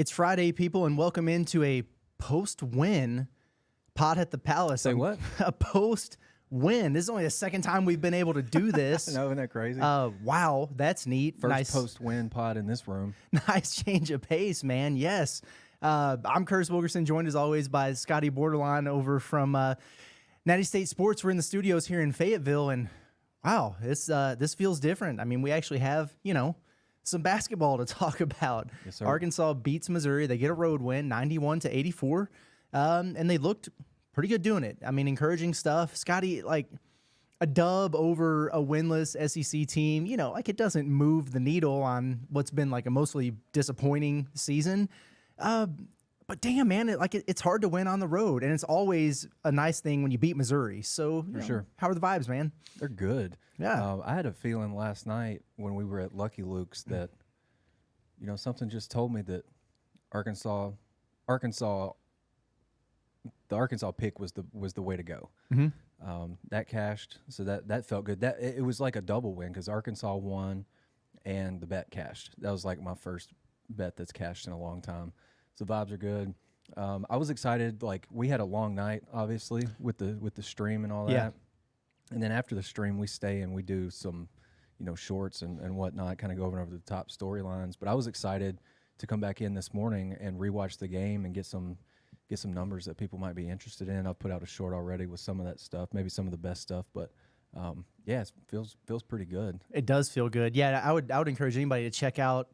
It's Friday, people, and welcome into a post-win Pod at the Palace. Say what? A post-win. This is only the second time we've been able to do this. No, isn't that crazy? Wow, that's neat. First nice post-win pod in this room. Nice change of pace, man. Yes. I'm Curtis Wilkerson, joined as always by Scottie Bordelon over from Natty State Sports. We're in the studios here in Fayetteville, and wow, this feels different. I mean, we actually have, some basketball to talk about. Yes, sir. Arkansas beats Missouri. They get a road win, 91-84, and they looked pretty good doing it. I mean, encouraging stuff. Scottie, like a dub over a winless SEC team, it doesn't move the needle on what's been like a mostly disappointing season. But damn, man, it's hard to win on the road, and it's always a nice thing when you beat Missouri. So, For sure. How are the vibes, man? They're good. Yeah. I had a feeling last night when we were at Lucky Luke's that, something just told me that the Arkansas pick was the way to go. Mm-hmm. That cashed, so that felt good. That it was like a double win because Arkansas won, and the bet cashed. That was like my first bet that's cashed in a long time. So vibes are good. I was excited. Like we had a long night, obviously, with the stream and all that. Yeah. And then after the stream, we stay and we do some, shorts and whatnot, kind of go over the top storylines. But I was excited to come back in this morning and rewatch the game and get some numbers that people might be interested in. I've put out a short already with some of that stuff, maybe some of the best stuff. But yeah, it feels pretty good. It does feel good. Yeah, I would encourage anybody to check out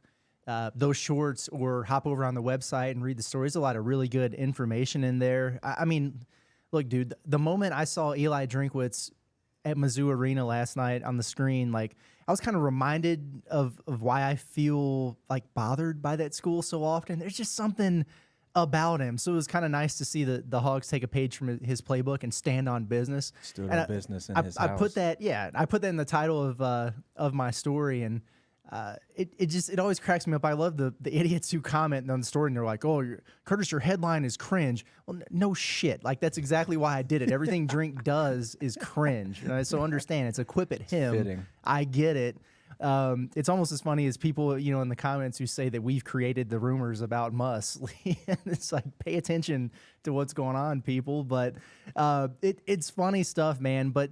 those shorts or hop over on the website and read the stories. A lot of really good information in there. I mean, look, dude, the moment I saw Eli Drinkwitz at Mizzou Arena last night on the screen, like I was kind of reminded of why I feel like bothered by that school so often. There's just something about him. So it was kind of nice to see the Hogs take a page from his playbook and stand on business. Stood on business in his house. I put that in the title of my story, and it always cracks me up. I love the idiots who comment on the story and they're like, "Oh, Curtis, your headline is cringe." Well, no shit. Like that's exactly why I did it. Everything Drink does is cringe. So understand, it's a quip at him. Fitting. I get it. It's almost as funny as people, in the comments who say that we've created the rumors about Muss. It's like, pay attention to what's going on, people. But it's funny stuff, man. But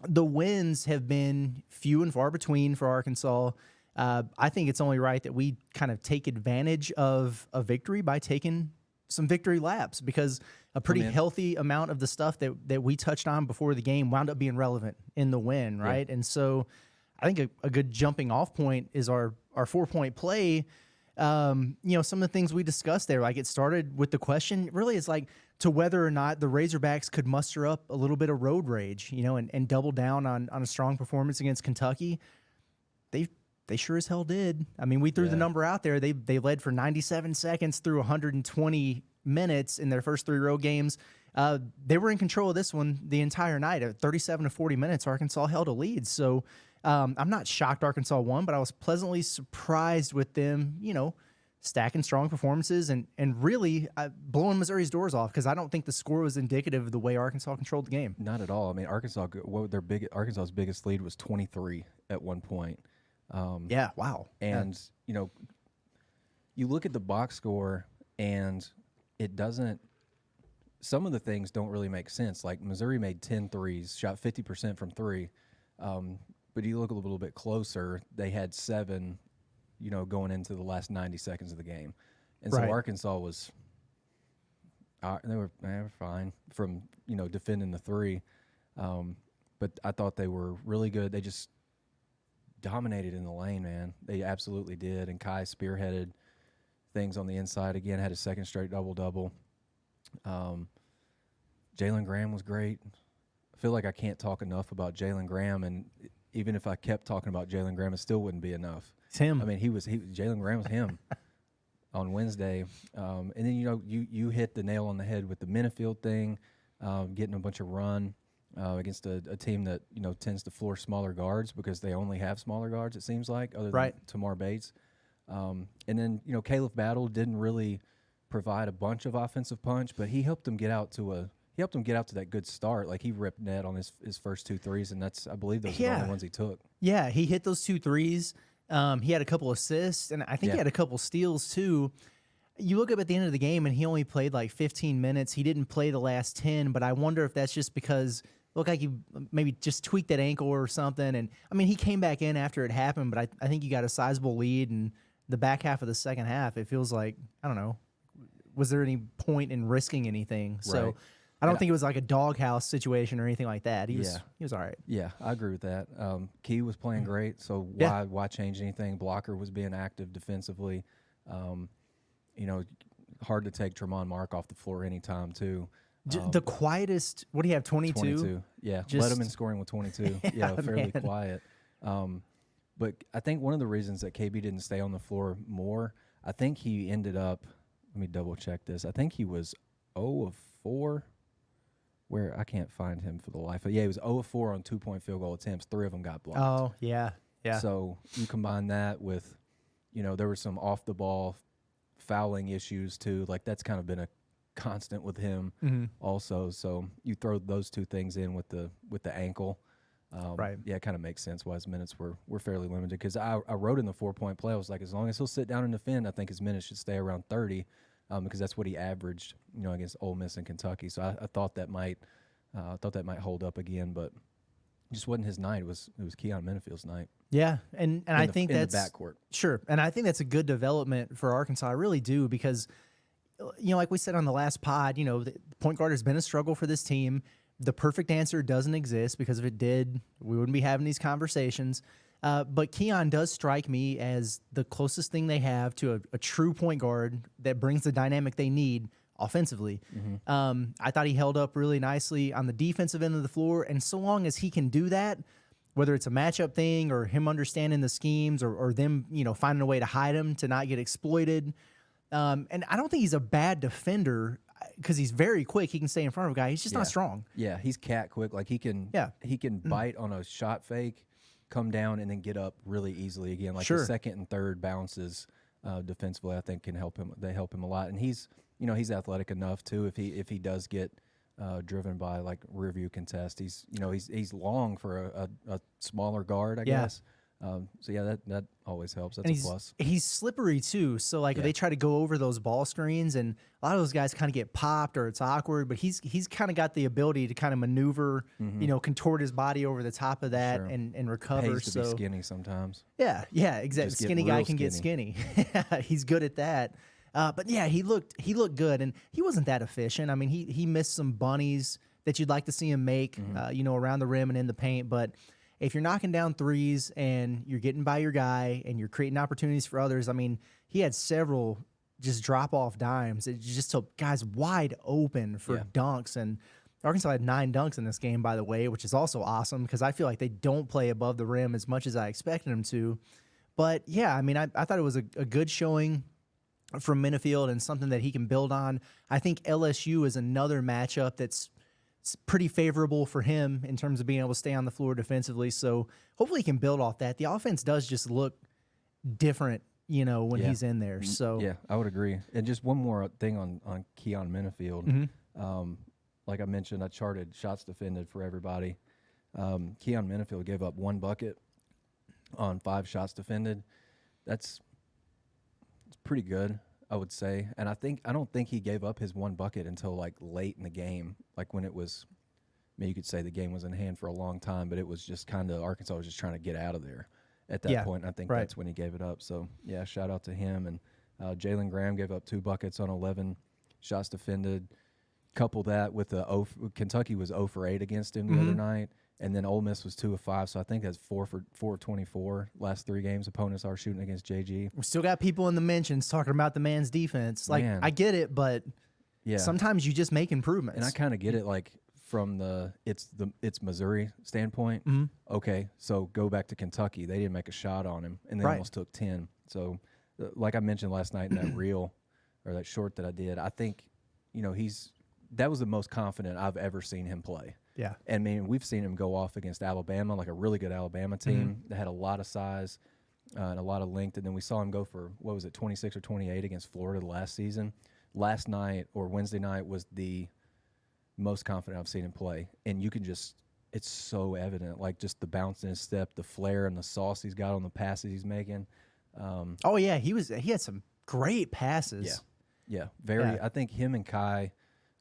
the wins have been few and far between for Arkansas. I think it's only right that we kind of take advantage of a victory by taking some victory laps, because a pretty healthy amount of the stuff that we touched on before the game wound up being relevant in the win, right? Yeah. And so I think a good jumping off point is our 4-point play. Some of the things we discussed there, like it started with the question, really is like to whether or not the Razorbacks could muster up a little bit of road rage, and double down on a strong performance against Kentucky. They sure as hell did. I mean, we threw the number out there. They led for 97 seconds through 120 minutes in their first 3 road games. They were in control of this one the entire night. At 37 to 40 minutes, Arkansas held a lead. So I'm not shocked Arkansas won, but I was pleasantly surprised with them, stacking strong performances and really blowing Missouri's doors off, because I don't think the score was indicative of the way Arkansas controlled the game. Not at all. I mean, Arkansas's biggest lead was 23 at one point. Yeah, wow. And, you look at the box score and it doesn't – some of the things don't really make sense. Like Missouri made 10 threes, shot 50% from 3. But you look a little bit closer, they had 7, going into the last 90 seconds of the game. And so Arkansas was they were fine from, defending the 3. But I thought they were really good. They just dominated in the lane, man. They absolutely did. And Kai spearheaded things on the inside again, had a second straight double-double. Jalen Graham was great. I feel like I can't talk enough about Jalen Graham, and even if I kept talking about Jalen Graham, it still wouldn't be enough. It's him. I mean, Jalen Graham was him on Wednesday. And then, you hit the nail on the head with the Minifield thing, getting a bunch of run against a team that, tends to floor smaller guards because they only have smaller guards, it seems like, other than Tamar Bates. And then, Caleb Battle didn't really provide a bunch of offensive punch, but he helped them get out to that good start. Like he ripped net on his first 2 threes, and I believe those are the only ones he took. Yeah, he hit those 2 threes. He had a couple assists, and I think he had a couple steals too. you look up at the end of the game and he only played like 15 minutes. He didn't play the last 10, but I wonder if that's just because it looked like he maybe just tweaked that ankle or something. And I mean, he came back in after it happened, but I think you got a sizable lead. And the back half of the second half, it feels like, I don't know, was there any point in risking anything? So Right. I don't think it was like a doghouse situation or anything like that. He was all right. Yeah, I agree with that. Key was playing great, so why change anything? Blocker was being active defensively. Hard to take Tremont Mark off the floor anytime too. The quietest, what do you have, 22? 22, yeah. Letterman scoring with 22. Yeah, fairly quiet. But I think one of the reasons that KB didn't stay on the floor more, I think he ended up, let me double check this. I think he was 0 of 4. Where I can't find him for the life of. Yeah, he was 0 of 4 on 2-point field goal attempts. 3 of them got blocked. Oh, yeah. So you combine that with, there were some off the ball fouling issues too. Like that's kind of been a constant with him also. So you throw those two things in with the ankle. Right. Yeah, it kind of makes sense why his minutes were fairly limited. Because I wrote in the 4-point play, I was like, as long as he'll sit down and defend, I think his minutes should stay around 30. Because that's what he averaged, against Ole Miss and Kentucky. So I thought that might hold up again, but it just wasn't his night. It was Keon Menifield's night. Yeah, and I think that's in the backcourt. Sure, and I think that's a good development for Arkansas. I really do, because like we said on the last pod, the point guard has been a struggle for this team. The perfect answer doesn't exist, because if it did, we wouldn't be having these conversations. But Keon does strike me as the closest thing they have to a true point guard that brings the dynamic they need offensively. I thought he held up really nicely on the defensive end of the floor, and so long as he can do that, whether it's a matchup thing or him understanding the schemes or them, finding a way to hide him to not get exploited. And I don't think he's a bad defender, because he's very quick. He can stay in front of a guy. He's just not strong. Yeah, he's cat quick. Like he can bite on a shot fake, come down, and then get up really easily again. Like the second and third bounces defensively, I think can help him. They help him a lot, and he's athletic enough too. If he does get driven by like rear view contest, he's long for a smaller guard, I guess. So that always helps. That's a plus. He's slippery too. So like they try to go over those ball screens, and a lot of those guys kind of get popped or it's awkward. But he's kind of got the ability to kind of maneuver, contort his body over the top of that and recover. Pays to be skinny sometimes. Yeah, exactly. Skinny guy can get skinny. He's good at that. But yeah, he looked good, and he wasn't that efficient. I mean, he missed some bunnies that you'd like to see him make, around the rim and in the paint, but. If you're knocking down threes and you're getting by your guy and you're creating opportunities for others, I mean, he had several just drop-off dimes. It just took guys wide open for dunks. And Arkansas had 9 dunks in this game, by the way, which is also awesome, because I feel like they don't play above the rim as much as I expected them to. But, yeah, I mean, I thought it was a good showing from Minifield and something that he can build on. I think LSU is another matchup that's pretty favorable for him in terms of being able to stay on the floor defensively. So hopefully he can build off that. The offense does just look different, when he's in there. So yeah, I would agree. And just one more thing on Keon Minifield. Like I mentioned, I charted shots defended for everybody. Keon Minifield gave up 1 bucket on 5 shots defended. It's pretty good, I would say. And I don't think he gave up his 1 bucket until like late in the game, like when it was, you could say the game was in hand for a long time, but it was just kind of Arkansas was just trying to get out of there at that point. And I think that's when he gave it up. So yeah, shout out to him. And Jalen Graham gave up 2 buckets on 11 shots defended. Couple that with Kentucky was 0 for 8 against him the other night. And then Ole Miss was 2 of 5, so I think that's 4 for 24 last 3 games. Opponents are shooting against JG. We still got people in the mentions talking about the man's defense. Like, I get it, but sometimes you just make improvements. And I kind of get it, like from it's Missouri standpoint. Okay, so go back to Kentucky. They didn't make a shot on him, and they almost took 10. So, like I mentioned last night in that reel or that short that I did, I think that was the most confident I've ever seen him play. Yeah. And, we've seen him go off against Alabama, like a really good Alabama team that had a lot of size and a lot of length. And then we saw him go for, 26 or 28 against Florida last season. Last night or Wednesday night was the most confident I've seen him play. And you can just – it's so evident, like just the bounce in his step, the flair and the sauce he's got on the passes he's making. He had some great passes. Yeah, very. Yeah. I think him and Kai,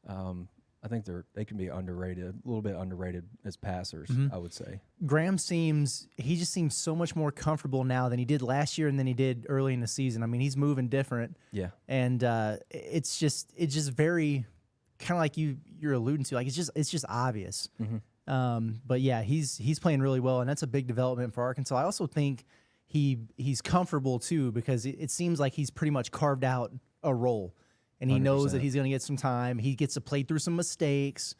I think they can be underrated, a little bit underrated as passers, I would say. Graham he just seems so much more comfortable now than he did last year and than he did early in the season. I mean, he's moving different. Yeah. And it's just very kind of like you're alluding to, like it's just obvious. But yeah, he's playing really well, and that's a big development for Arkansas. I also think he's comfortable too, because it seems like he's pretty much carved out a role. And he 100%. knows that he's going to get some time. He gets to play through some mistakes.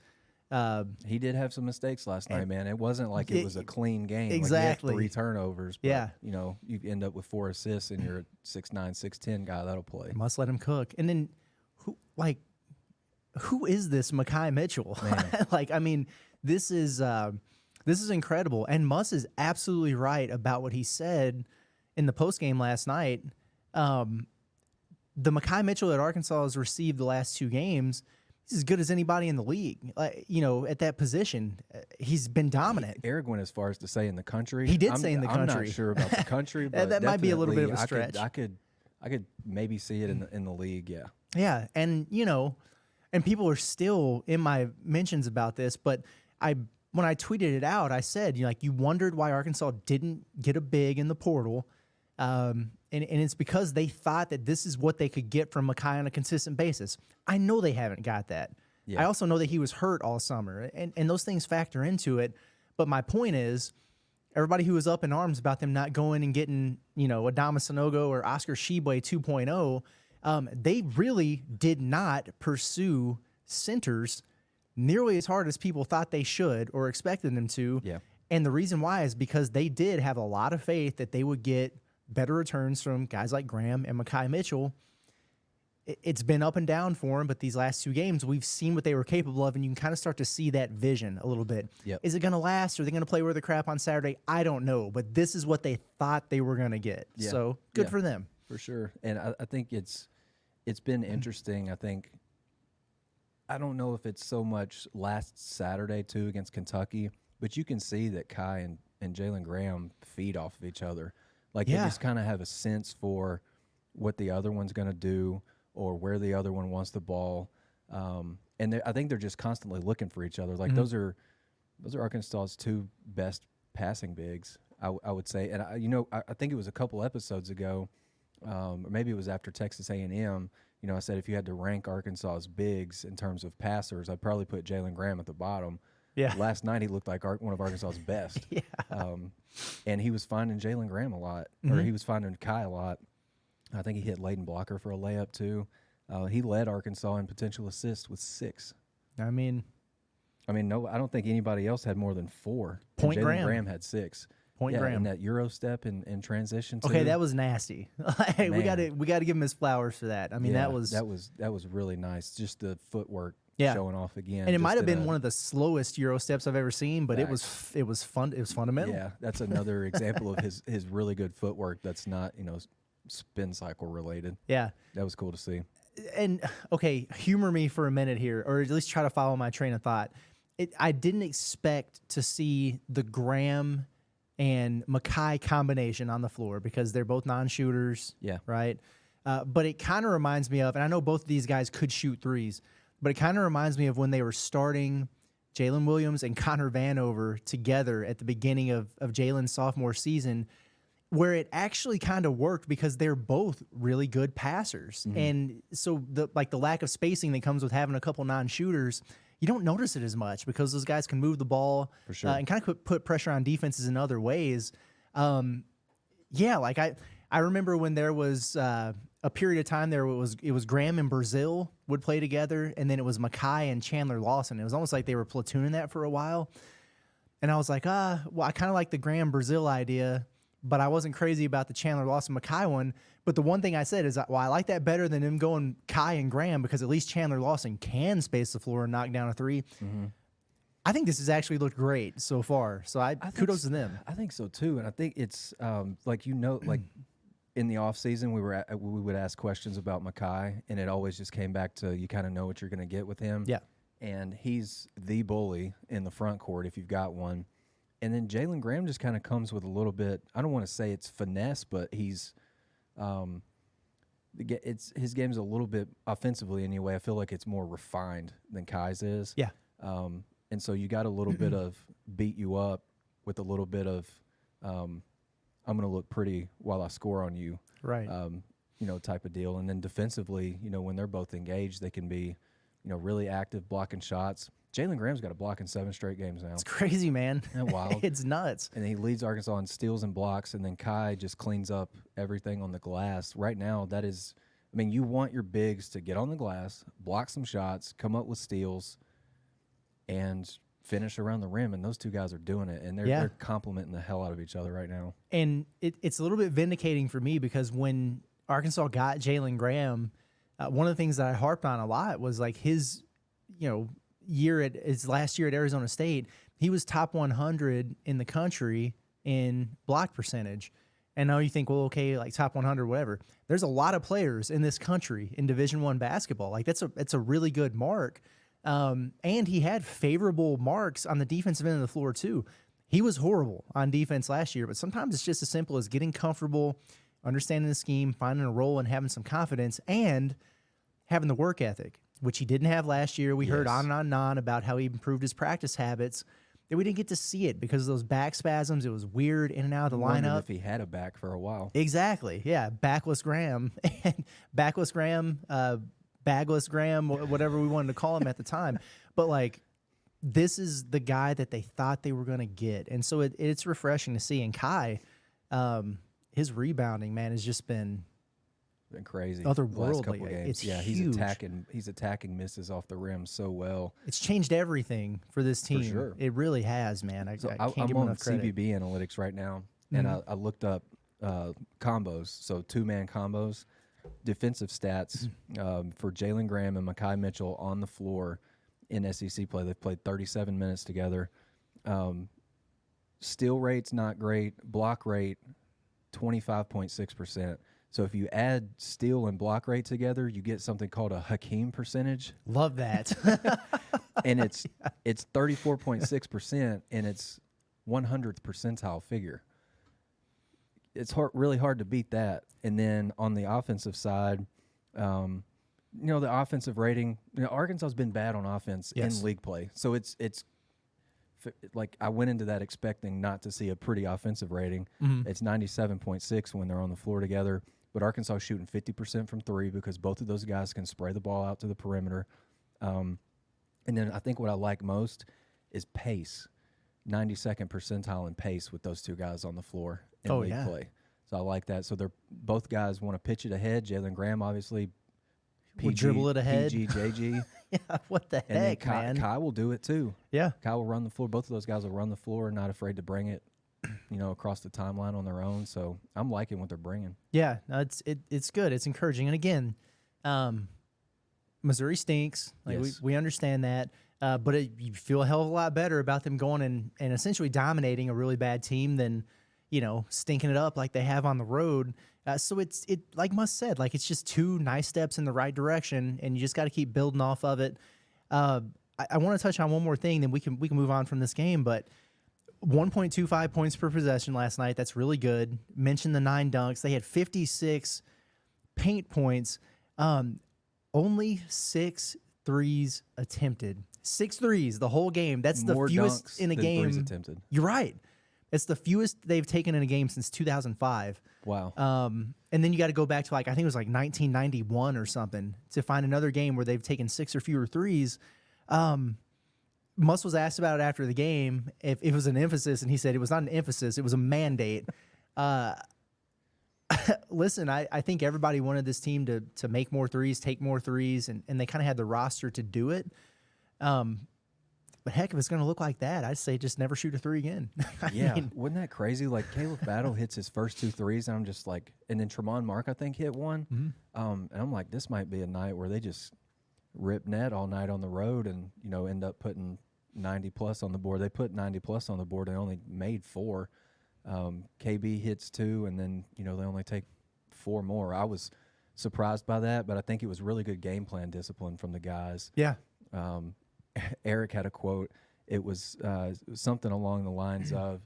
He did have some mistakes last night, man. It wasn't like it was a clean game. Exactly. Like he had 3 turnovers. But, Yeah. you know, you end up with 4 assists, and you're a 6'9", 6'10" guy that'll play. Must let him cook. And then, who is this Mekhi Mitchell? Like, I mean, this is incredible. And Muss is absolutely right about what he said in the postgame last night. The Mekhi Mitchell that Arkansas has received the last 2 games, he's as good as anybody in the league. At that position, he's been dominant. Eric went as far as to say in the country. He did say in the I'm country. not sure about the country, but that might be a little bit of a definitely stretch. I could maybe see it in the league. Yeah. Yeah, and and people are still in my mentions about this, but when I tweeted it out, I said, you wondered why Arkansas didn't get a big in the portal. And it's because they thought that this is what they could get from Mekhi on a consistent basis. I know they haven't got that. Yeah. I also know that he was hurt all summer, and those things factor into it. But my point is, everybody who was up in arms about them not going and getting, Adama Sanogo or Oscar Shibwe 2.0, they really did not pursue centers nearly as hard as people thought they should or expected them to. Yeah. And the reason why is because they did have a lot of faith that they would get better returns from guys like Graham and Mekhi Mitchell. It's been up and down for him, but these last 2 games, we've seen what they were capable of, and you can kind of start to see that vision a little bit. Yep. Is it going to last? Are they going to play worth the crap on Saturday? I don't know, but this is what they thought they were going to get. Yeah. So good for them. For sure. And I think it's been interesting. I don't know if it's so much last Saturday, too, against Kentucky, but you can see that Kai and Jalen Graham feed off of each other. Like, they just kind of have a sense for what the other one's going to do or where the other one wants the ball. And I think they're just constantly looking for each other. Like, those are Arkansas's 2 best passing bigs, I would say. And, I think it was a couple episodes ago, or maybe it was after Texas A&M, I said if you had to rank Arkansas's bigs in terms of passers, I'd probably put Jalen Graham at the bottom. Yeah. Last night he looked like one of Arkansas's best. Yeah. And he was finding Jalen Graham a lot, or he was finding Kai a lot. I think he hit Layden Blocker for a layup too. He led Arkansas in potential assists with 6. I mean, no, I don't think anybody else had more than 4. Point Jalen Graham. Graham had 6. Graham. And that Euro step in transition too. Okay, that was nasty. we got to give him his flowers for that. I mean, that was really nice. Just the footwork showing off again. And it might have been one of the slowest Euro steps I've ever seen, but it was fun. It was fundamental. Yeah, that's another example of his really good footwork. That's not spin cycle related. Yeah, that was cool to see. And okay, humor me for a minute here, or at least try to follow my train of thought. I didn't expect to see the Graham and Mekhi combination on the floor because they're both non-shooters. Yeah. Right. But it kind of reminds me of, and I know both of these guys could shoot threes, but it kind of reminds me of when they were starting Jalen Williams and Connor Vanover together at the beginning of Jalen's sophomore season, where it actually kind of worked because they're both really good passers. And so the lack of spacing that comes with having a couple non-shooters, you don't notice it as much because those guys can move the ball for sure. And kind of put pressure on defenses in other ways. I remember when there was a period of time there it was Graham and Brazile would play together, and then it was Mekhi and Chandler Lawson. It was almost like they were platooning that for a while. And I was like, I kind of like the Graham Brazile idea, but I wasn't crazy about the Chandler Lawson Mekhi one. But the one thing I said is, I like that better than them going Kai and Graham because at least Chandler Lawson can space the floor and knock down a 3. I think this has actually looked great so far. So kudos to them. I think so too, and I think it's like in the off season we would ask questions about Mekhi, and it always just came back to you kind of know what you're going to get with him. Yeah, and he's the bully in the front court if you've got one. And then Jalen Graham just kind of comes with a little bit. I don't want to say it's finesse, but he's his game's a little bit offensively anyway. I feel like it's more refined than Kai's is. Yeah. And so you got a little bit of beat you up with a little bit of I'm going to look pretty while I score on you. Right. Type of deal. And then defensively, when they're both engaged, they can be, really active blocking shots. Jalen Graham's got a block in 7 straight games now. It's crazy, man. Isn't that wild? It's nuts. And he leads Arkansas in steals and blocks, and then Kai just cleans up everything on the glass. Right now, that is, you want your bigs to get on the glass, block some shots, come up with steals, and finish around the rim, and those two guys are doing it, and they're complimenting the hell out of each other right now. And it's a little bit vindicating for me because when Arkansas got Jalen Graham, one of the things that I harped on a lot was like his, his last year at Arizona State, he was top 100 in the country in block percentage. And now you think, well, okay, like top 100, whatever. There's a lot of players in this country in Division I basketball. Like that's a really good mark. And he had favorable marks on the defensive end of the floor too. He was horrible on defense last year, but sometimes it's just as simple as getting comfortable, understanding the scheme, finding a role, and having some confidence, and having the work ethic, which he didn't have last year. We heard on and on about how he improved his practice habits. That we didn't get to see it because of those back spasms. It was weird in and out of the lineup. If he had a back for a while. Exactly. Yeah. Backless Graham. Backless Graham, Bagless Graham, whatever we wanted to call him at the time. But, like, this is the guy that they thought they were going to get. And so it's refreshing to see. And Kai, his rebounding, man, has just been crazy. Otherworldly. It's huge. He's attacking misses off the rim so well. It's changed everything for this team. For sure. It really has, man. I can't give him enough credit. I'm on CBB analytics right now, and I looked up combos, so 2-man combos, defensive stats for Jalen Graham and Mekhi Mitchell on the floor in SEC play. They've played 37 minutes together. Steal rate's not great. Block rate, 25.6%. So if you add steal and block rate together, you get something called a Hakeem percentage. Love that. And it's 34.6%, and it's 100th percentile figure. It's really hard to beat that. And then on the offensive side, the offensive rating, Arkansas's been bad on offense in league play. So it's like I went into that expecting not to see a pretty offensive rating. It's 97.6 when they're on the floor together. But Arkansas is shooting 50% from 3 because both of those guys can spray the ball out to the perimeter. And then I think what I like most is pace. 92nd percentile in pace with those two guys on the floor in league play. So I like that. So they're both guys want to pitch it ahead. Jalen Graham, obviously, PG, dribble it ahead. PG, JG. Yeah, what the and heck, then man? Kai will do it too. Yeah. Kai will run the floor. Both of those guys will run the floor, not afraid to bring it, across the timeline on their own. So I'm liking what they're bringing. Yeah, no, it's good. It's encouraging. And again, Missouri stinks. Like we understand that. But you feel a hell of a lot better about them going and essentially dominating a really bad team than, stinking it up like they have on the road. So it like Muss said, like it's just 2 nice steps in the right direction, and you just got to keep building off of it. I want to touch on one more thing, then we can move on from this game. But 1.25 points per possession last night. That's really good. Mentioned the 9 dunks. They had 56 paint points. Only 6 threes attempted. 6 threes the whole game. That's More the fewest in a game. Threes attempted. You're right. It's the fewest they've taken in a game since 2005. Wow. And then you got to go back to I think it was like 1991 or something to find another game where they've taken 6 or fewer threes. Muss was asked about it after the game if it was an emphasis, and he said it was not an emphasis, it was a mandate. Listen, I think everybody wanted this team to make more threes, take more threes, and they kind of had the roster to do it. But heck, if it's going to look like that, I'd say just never shoot a 3 again. Wasn't that crazy? Like Caleb Battle hits his first 2 threes, and I'm just like, and then Tremont Mark I think hit one, and I'm like, this might be a night where they just rip net all night on the road, and end up putting 90 plus on the board. They put 90 plus on the board and only made 4. KB hits 2, and then they only take 4 more. I was surprised by that, but I think it was really good game plan discipline from the guys. Yeah. Eric had a quote. It was something along the lines of,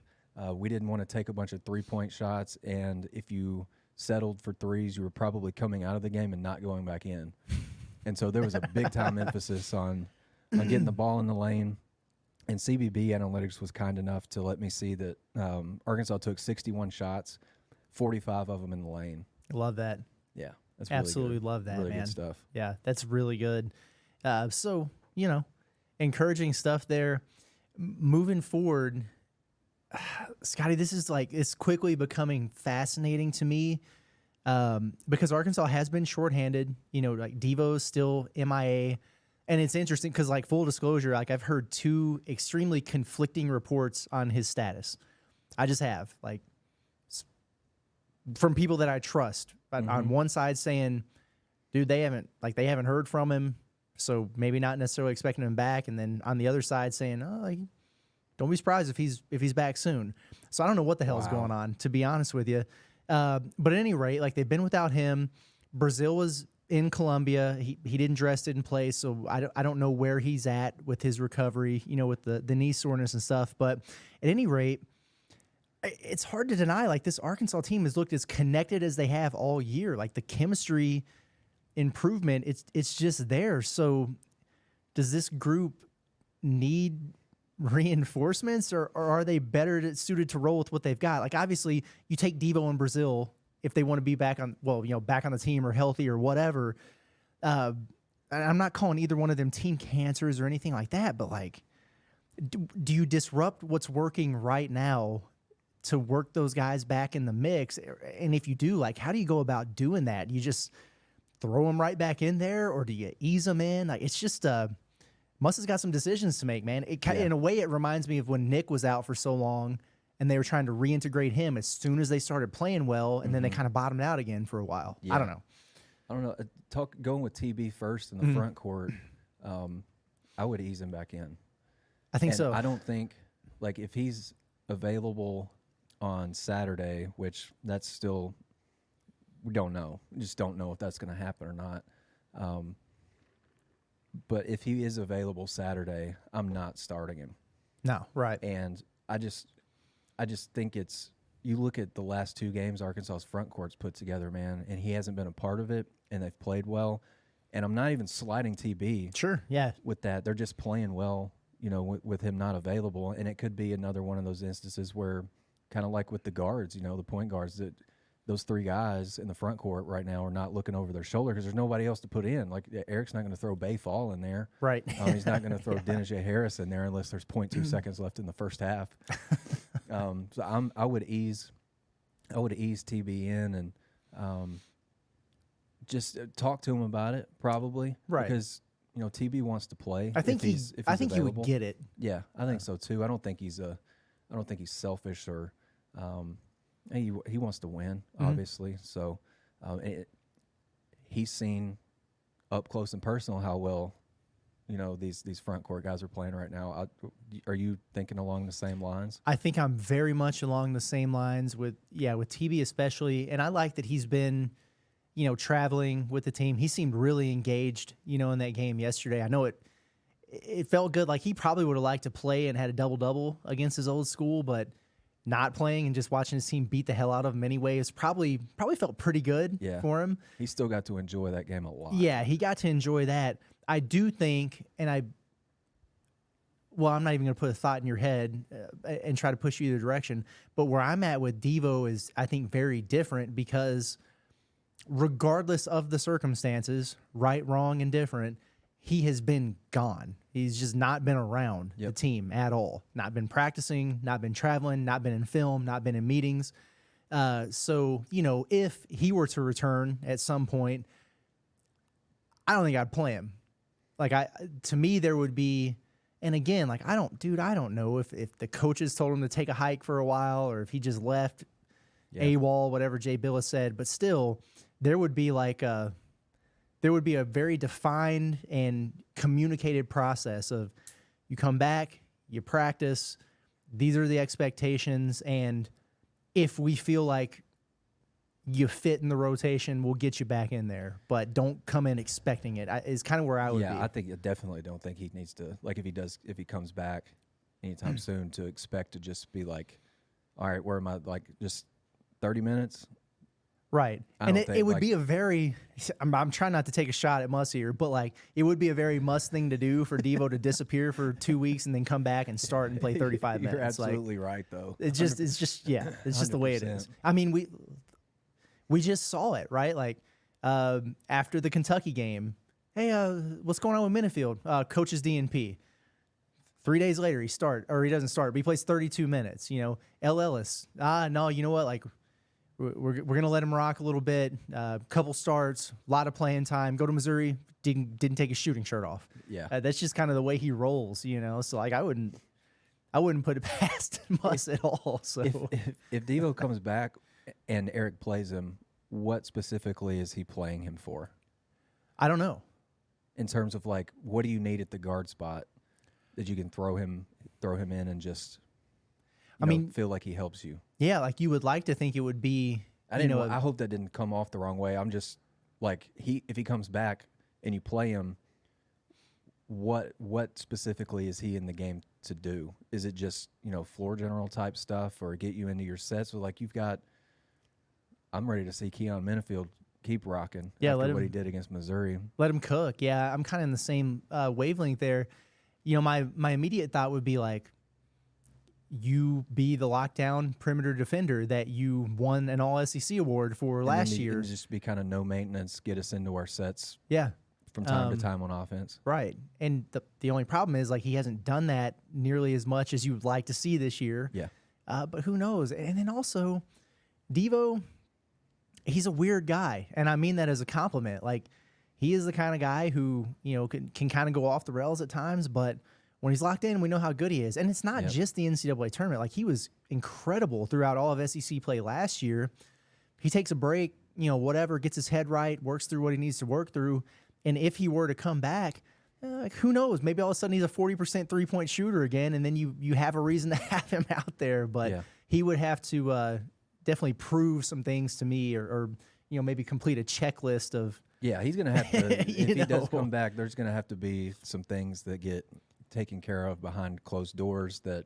we didn't want to take a bunch of 3-point shots, and if you settled for threes, you were probably coming out of the game and not going back in. And so there was a big time emphasis on getting the ball in the lane. And CBB Analytics was kind enough to let me see that Arkansas took 61 shots, 45 of them in the lane. Love that. Yeah, that's really Absolutely good. love that, really man. Good stuff. Yeah, that's really good. So, encouraging stuff there. Moving forward, Scottie, this is it's quickly becoming fascinating to me because Arkansas has been shorthanded. Devo's still MIA. And it's interesting because, full disclosure, I've heard 2 extremely conflicting reports on his status. I just have, from people that I trust. On one side saying, dude, they haven't heard from him, so maybe not necessarily expecting him back. And then on the other side saying, don't be surprised if he's back soon. So I don't know what the hell's going on, to be honest with you. But at any rate, they've been without him. Brazile was in Columbia. He didn't dress, didn't play, so I don't know where he's at with his recovery, with the knee soreness and stuff. But at any rate, it's hard to deny, this Arkansas team has looked as connected as they have all year. The chemistry improvement, it's just there. So does this group need reinforcements, or are they better suited to roll with what they've got? Obviously, you take Devo and Brazile if they want to be back on the team or healthy or whatever. And I'm not calling either one of them team cancers or anything like that, but do you disrupt what's working right now to work those guys back in the mix? And if you do, how do you go about doing that? You just throw them right back in there, or do you ease them in? It's just Muss has got some decisions to make, man. In a way, it reminds me of when Nick was out for so long and they were trying to reintegrate him as soon as they started playing well, and then they kind of bottomed out again for a while. Yeah. I don't know. Going with TB first in the front court, I would ease him back in. I think so. I don't think, if he's available on Saturday, which that's still, we don't know. We just don't know if that's going to happen or not. But if he is available Saturday, I'm not starting him. No, right. And I just think you look at the last 2 games Arkansas's front court's put together, man, and he hasn't been a part of it, and they've played well. And I'm not even sliding TB. Sure, yeah. With that, they're just playing well, with him not available. And it could be another one of those instances where, kind of like with the guards, the point guards, that those 3 guys in the front court right now are not looking over their shoulder because there's nobody else to put in. Eric's not going to throw Bay Fall in there. Right. He's not going to throw Dennis J. Harris in there unless there's 0.2 seconds left in the first half. So I would ease TB in and just talk to him about it, probably. Right. Because TB wants to play. I think he would get it. Yeah, I think so too. I don't think he's selfish or. He wants to win, obviously. So he's seen up close and personal how well, these front court guys are playing right now. Are you thinking along the same lines? I think I'm very much along the same lines with TB especially. And I like that he's been, traveling with the team. He seemed really engaged, in that game yesterday. I know it felt good. He probably would have liked to play and had a double-double against his old school, but not playing and just watching his team beat the hell out of him anyway is probably felt pretty good for him. He still got to enjoy that game a lot. Yeah, he got to enjoy that. I do think, and I'm not even going to put a thought in your head and try to push you either direction, but where I'm at with Devo is, I think, very different because regardless of the circumstances, right, wrong, and different, he has been gone. He's just not been around the team at all. Not been practicing, not been traveling, not been in film, not been in meetings. So, if he were to return at some point, I don't think I'd play him. To me, there would be, and again, I don't know if the coaches told him to take a hike for a while or if he just left AWOL, whatever Jay Billis said, but still, there would be a very defined and communicated process of you come back, you practice, these are the expectations, and if we feel like you fit in the rotation, we'll get you back in there. But don't come in expecting it. Is kind of where I would be. Yeah, I definitely don't think he needs to, if he comes back anytime soon, to expect to just be all right, where am I, just 30 minutes? Right. And it would be a very, I'm trying not to take a shot at Muss here, but like it would be a very Muss thing to do for Devo to disappear for 2 weeks and then come back and start and play 35 minutes. You're absolutely right, though. It's just the way it is. I mean, we just saw it, right? Like after the Kentucky game, hey, what's going on with Minifield? Coach's DNP. 3 days later, he doesn't start, but he plays 32 minutes. You know, L. Ellis. No, you know what? Like, we're going to let him rock a little bit. Couple starts, a lot of playing time. Go to Missouri, didn't take his shooting shirt off. Yeah. That's just kind of the way he rolls, you know? So, like, I wouldn't put it past Muss at all. So if Devo comes back and Eric plays him, what specifically is he playing him for? I don't know. In terms of, like, what do you need at the guard spot that you can throw him in and just feel like he helps you? Yeah, like you would like to think it would be. I hope that didn't come off the wrong way. I'm just like if he comes back and you play him, what specifically is he in the game to do? Is it just floor general type stuff or get you into your sets? So like I'm ready to see Keon Minifield keep rocking. Yeah, after what he did against Missouri. Let him cook. Yeah, I'm kind of in the same wavelength there. You know, my immediate thought would be like, you be the lockdown perimeter defender that you won an All-SEC award for last year. And just be kind of no maintenance, get us into our sets. Yeah. From time to time on offense. Right. And the only problem is like he hasn't done that nearly as much as you would like to see this year. Yeah. But who knows? And then also, Devo, he's a weird guy, and I mean that as a compliment. Like, he is the kind of guy who, can kind of go off the rails at times, but when he's locked in, we know how good he is. And it's not just the NCAA tournament. Like, he was incredible throughout all of SEC play last year. He takes a break, whatever, gets his head right, works through what he needs to work through. And if he were to come back, who knows? Maybe all of a sudden he's a 40% three-point shooter again, and then you have a reason to have him out there. But he would have to definitely prove some things to me or maybe complete a checklist of. Yeah, he's going to have to. If he does come back, there's going to have to be some things that get taken care of behind closed doors that,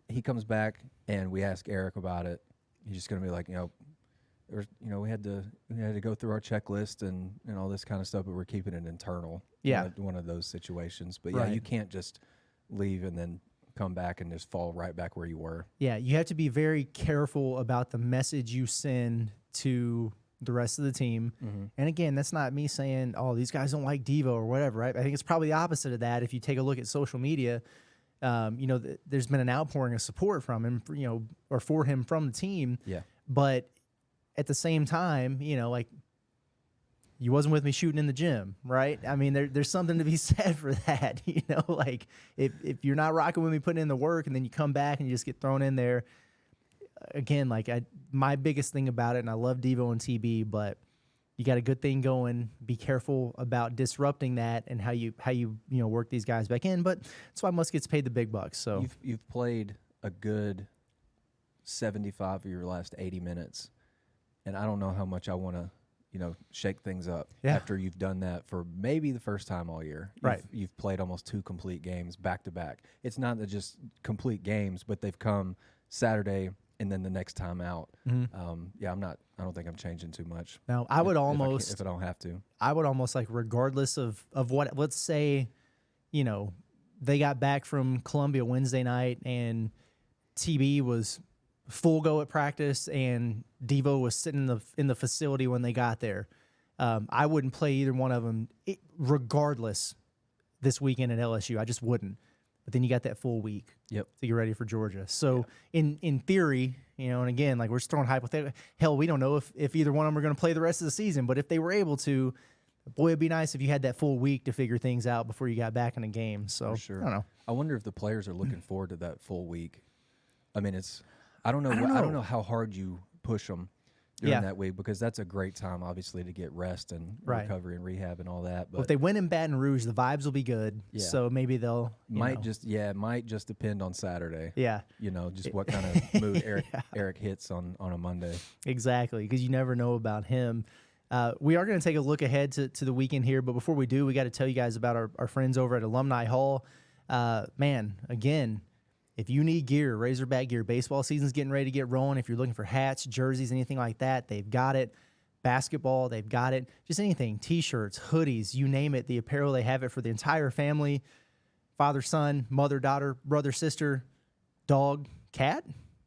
he comes back and we ask Eric about it. He's just going to be like, we had to go through our checklist and all this kind of stuff, but we're keeping it internal. Yeah. One of those situations. But you can't just leave and then come back and just fall right back where you were. Yeah, you have to be very careful about the message you send to the rest of the team. Mm-hmm. And again, that's not me saying, oh, these guys don't like Devo or whatever, right? I think it's probably the opposite of that. If you take a look at social media, there's been an outpouring of support from him, or for him from the team. Yeah. But at the same time, like, you wasn't with me shooting in the gym, right? I mean, there's something to be said for that, like if you're not rocking with me putting in the work and then you come back and you just get thrown in there. Again, like my biggest thing about it, and I love Devo and TB, but you got a good thing going. Be careful about disrupting that and how you work these guys back in. But that's why Muss gets paid the big bucks. So you've played a good 75 of your last 80 minutes, and I don't know how much I want to shake things up after you've done that for maybe the first time all year. You've played almost 2 complete games back to back. It's not that just complete games, but they've come Saturday and then the next time out. Mm-hmm. I don't think I'm changing too much. Now, I would almost, if I don't have to, I would almost like, regardless of what, let's say, they got back from Columbia Wednesday night and TB was full go at practice and Devo was sitting in the facility when they got there. I wouldn't play either one of them regardless this weekend at LSU. I just wouldn't. But then you got that full week to get ready for Georgia. So in theory, and again, like, we're just throwing hypothetical. Hell, we don't know if either one of them are going to play the rest of the season. But if they were able to, boy, it'd be nice if you had that full week to figure things out before you got back in the game. So for sure. I don't know. I wonder if the players are looking forward to that full week. I mean, I don't know how hard you push them during that week, because that's a great time, obviously, to get rest and recovery and rehab and all that. But if they win in Baton Rouge, the vibes will be good. Yeah. So maybe they'll it might just depend on Saturday. Yeah. Just what kind of mood Eric hits on a Monday. Exactly, because you never know about him. We are going to take a look ahead to the weekend here, but before we do, we got to tell you guys about our friends over at Alumni Hall. Man, again, If you need gear, Razorback gear, baseball season's getting ready to get rolling. If you're looking for hats, jerseys, anything like that, they've got it. Basketball, they've got it. Just anything, T-shirts, hoodies, you name it. The apparel, they have it for the entire family. Father, son, mother, daughter, brother, sister, dog, cat.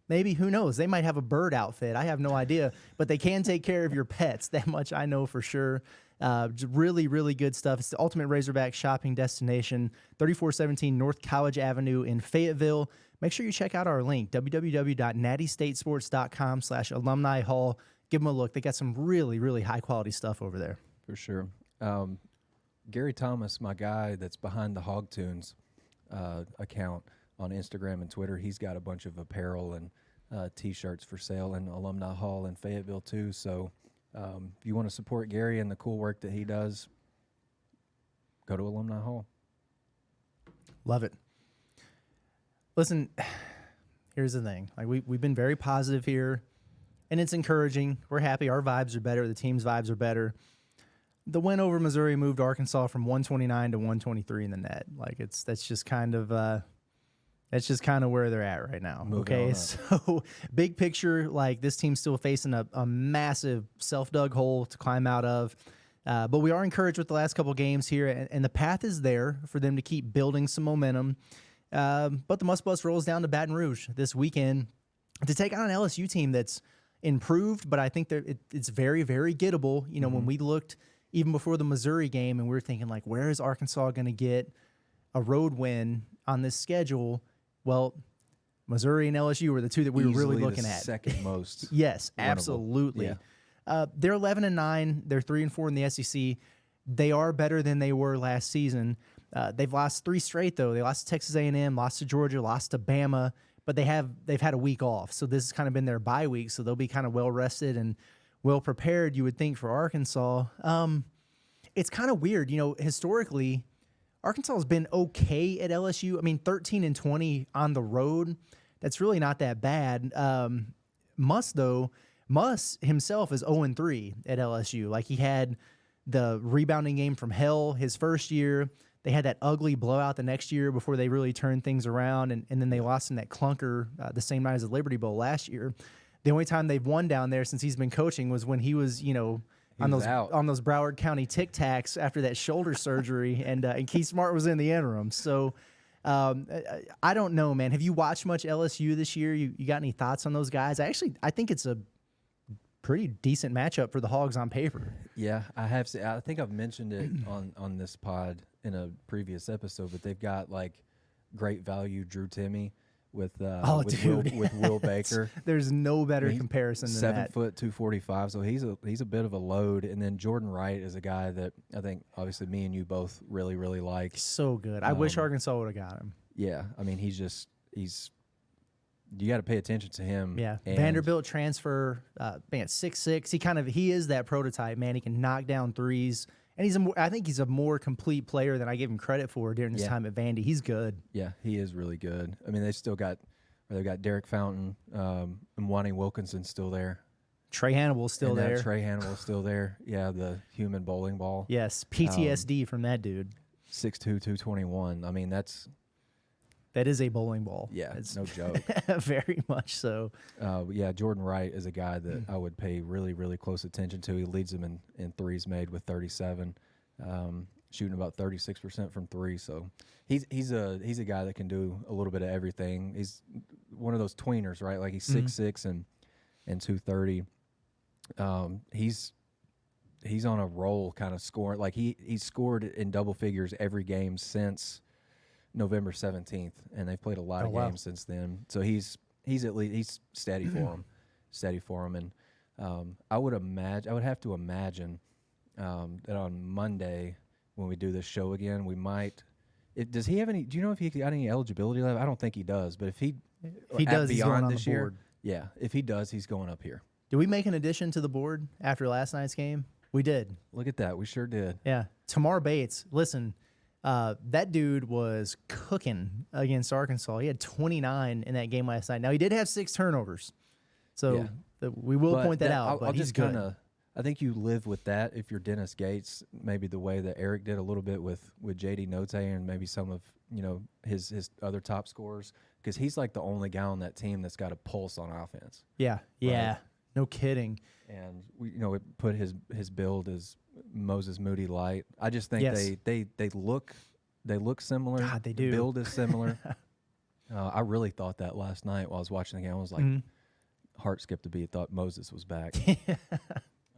Maybe, who knows? They might have a bird outfit. I have no idea. But they can take care of your pets. That much I know for sure. Really, really good stuff. It's the ultimate Razorback shopping destination, 3417 North College Avenue in Fayetteville. Make sure you check out our link, www.nattystatesports.com/alumni hall. Give them a look. They got some really, really high-quality stuff over there. For sure. Gary Thomas, my guy that's behind the Hog Tunes account on Instagram and Twitter, he's got a bunch of apparel and T-shirts for sale in Alumni Hall in Fayetteville too. So if you want to support Gary and the cool work that he does, go to Alumni Hall. Love it. Listen, here's the thing. Like we've been very positive here, and it's encouraging. We're happy. Our vibes are better. The team's vibes are better. The win over Missouri moved Arkansas from 129 to 123 in the net. Like that's just kind of where they're at right now. Okay, so big picture, like this team's still facing a massive self-dug hole to climb out of. But we are encouraged with the last couple games here, and the path is there for them to keep building some momentum. But the Must Bus rolls down to Baton Rouge this weekend to take on an LSU team that's improved, but I think it's very, very gettable. You know, when we looked even before the Missouri game and we were thinking, like, where is Arkansas going to get a road win on this schedule? Well, Missouri and LSU were the two that we were really looking at. Second most. Yes, absolutely. Yeah. They're 11-9. They're 3-4 in the SEC. They are better than they were last season. They've lost 3 straight though. They lost to Texas A&M, lost to Georgia, lost to Bama, but they've had a week off. So this has kind of been their bye week. So they'll be kind of well rested and well prepared, you would think, for Arkansas. It's kind of weird, you know. Historically, Arkansas has been okay at LSU. I mean, 13-20 on the road. That's really not that bad. Muss himself is 0-3 at LSU. Like, he had the rebounding game from hell his first year. They had that ugly blowout the next year before they really turned things around, and then they lost in that clunker the same night as the Liberty Bowl last year. The only time they've won down there since he's been coaching was when he was, you know, on those Broward County Tic Tacs after that shoulder surgery, and Keith Smart was in the interim. So I don't know, man. Have you watched much LSU this year? You got any thoughts on those guys? I think it's a pretty decent matchup for the Hogs on paper. Yeah, I have. I think I've mentioned it on this pod in a previous episode, but they've got like great value Drew Timme with Will Baker. There's no better comparison than 7 foot 245, so he's a bit of a load. And then Jordan Wright is a guy that I think obviously me and you both really, really like. So good. I wish Arkansas would have got him. Yeah, I mean he's you got to pay attention to him. Yeah, Vanderbilt transfer, man, 6'6". He is that prototype, man. He can knock down threes, and I think he's a more complete player than I give him credit for during his time at Vandy. He's good. Yeah, he is really good. I mean, they've got Derek Fountain, and Mwani Wilkinson still there. Trey Hannibal's still there. Trey Hannibal's still there. Yeah, the human bowling ball. Yes, PTSD from that dude. 6'2", 221. I mean, that is a bowling ball. Yeah, it's no joke. Very much so. Yeah, Jordan Wright is a guy that I would pay really, really close attention to. He leads them in threes made with 37, shooting about 36% from three. So he's a guy that can do a little bit of everything. He's one of those tweeners, right? Like he's 6'6" and 230. He's on a roll, kind of scoring. Like he's scored in double figures every game since November 17th, and they've played a lot of games since then. So he's steady for him, and I would have to imagine that on Monday when we do this show again, we might. Does he have any? Do you know if he got any eligibility left? I don't think he does, but if he does, he's beyond this the year, board. Yeah, if he does, he's going up here. Did we make an addition to the board after last night's game? We did. Look at that, we sure did. Yeah, Tamar Bates. Listen. That dude was cooking against Arkansas. He had 29 in that game last night. Now, he did have 6 turnovers, so we will point that out, but he's good. I think you live with that if you're Dennis Gates, maybe the way that Eric did a little bit with J.D. Note and maybe some of his other top scorers, because he's like the only guy on that team that's got a pulse on offense. Yeah, no kidding. And it put his build as Moses Moody light. I just think they look similar. God, they do. The build is similar. I really thought that last night while I was watching the game. I was like, heart skipped a beat. Thought Moses was back.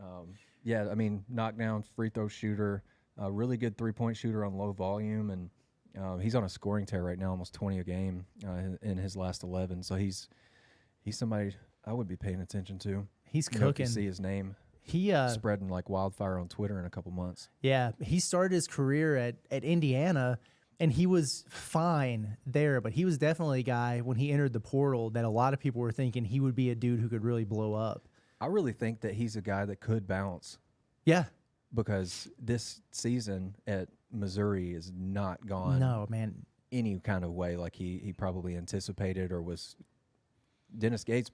I mean, knockdown, free throw shooter, really good 3-point shooter on low volume, and he's on a scoring tear right now, almost 20 a game in his last 11. So he's somebody I would be paying attention to. He's cooking. You see his name spreading like wildfire on Twitter in a couple months. Yeah, he started his career at Indiana, and he was fine there, but he was definitely a guy when he entered the portal that a lot of people were thinking he would be a dude who could really blow up. I really think that he's a guy that could bounce. Yeah. Because this season at Missouri is not gone any kind of way like he probably anticipated or was. Dennis Gates,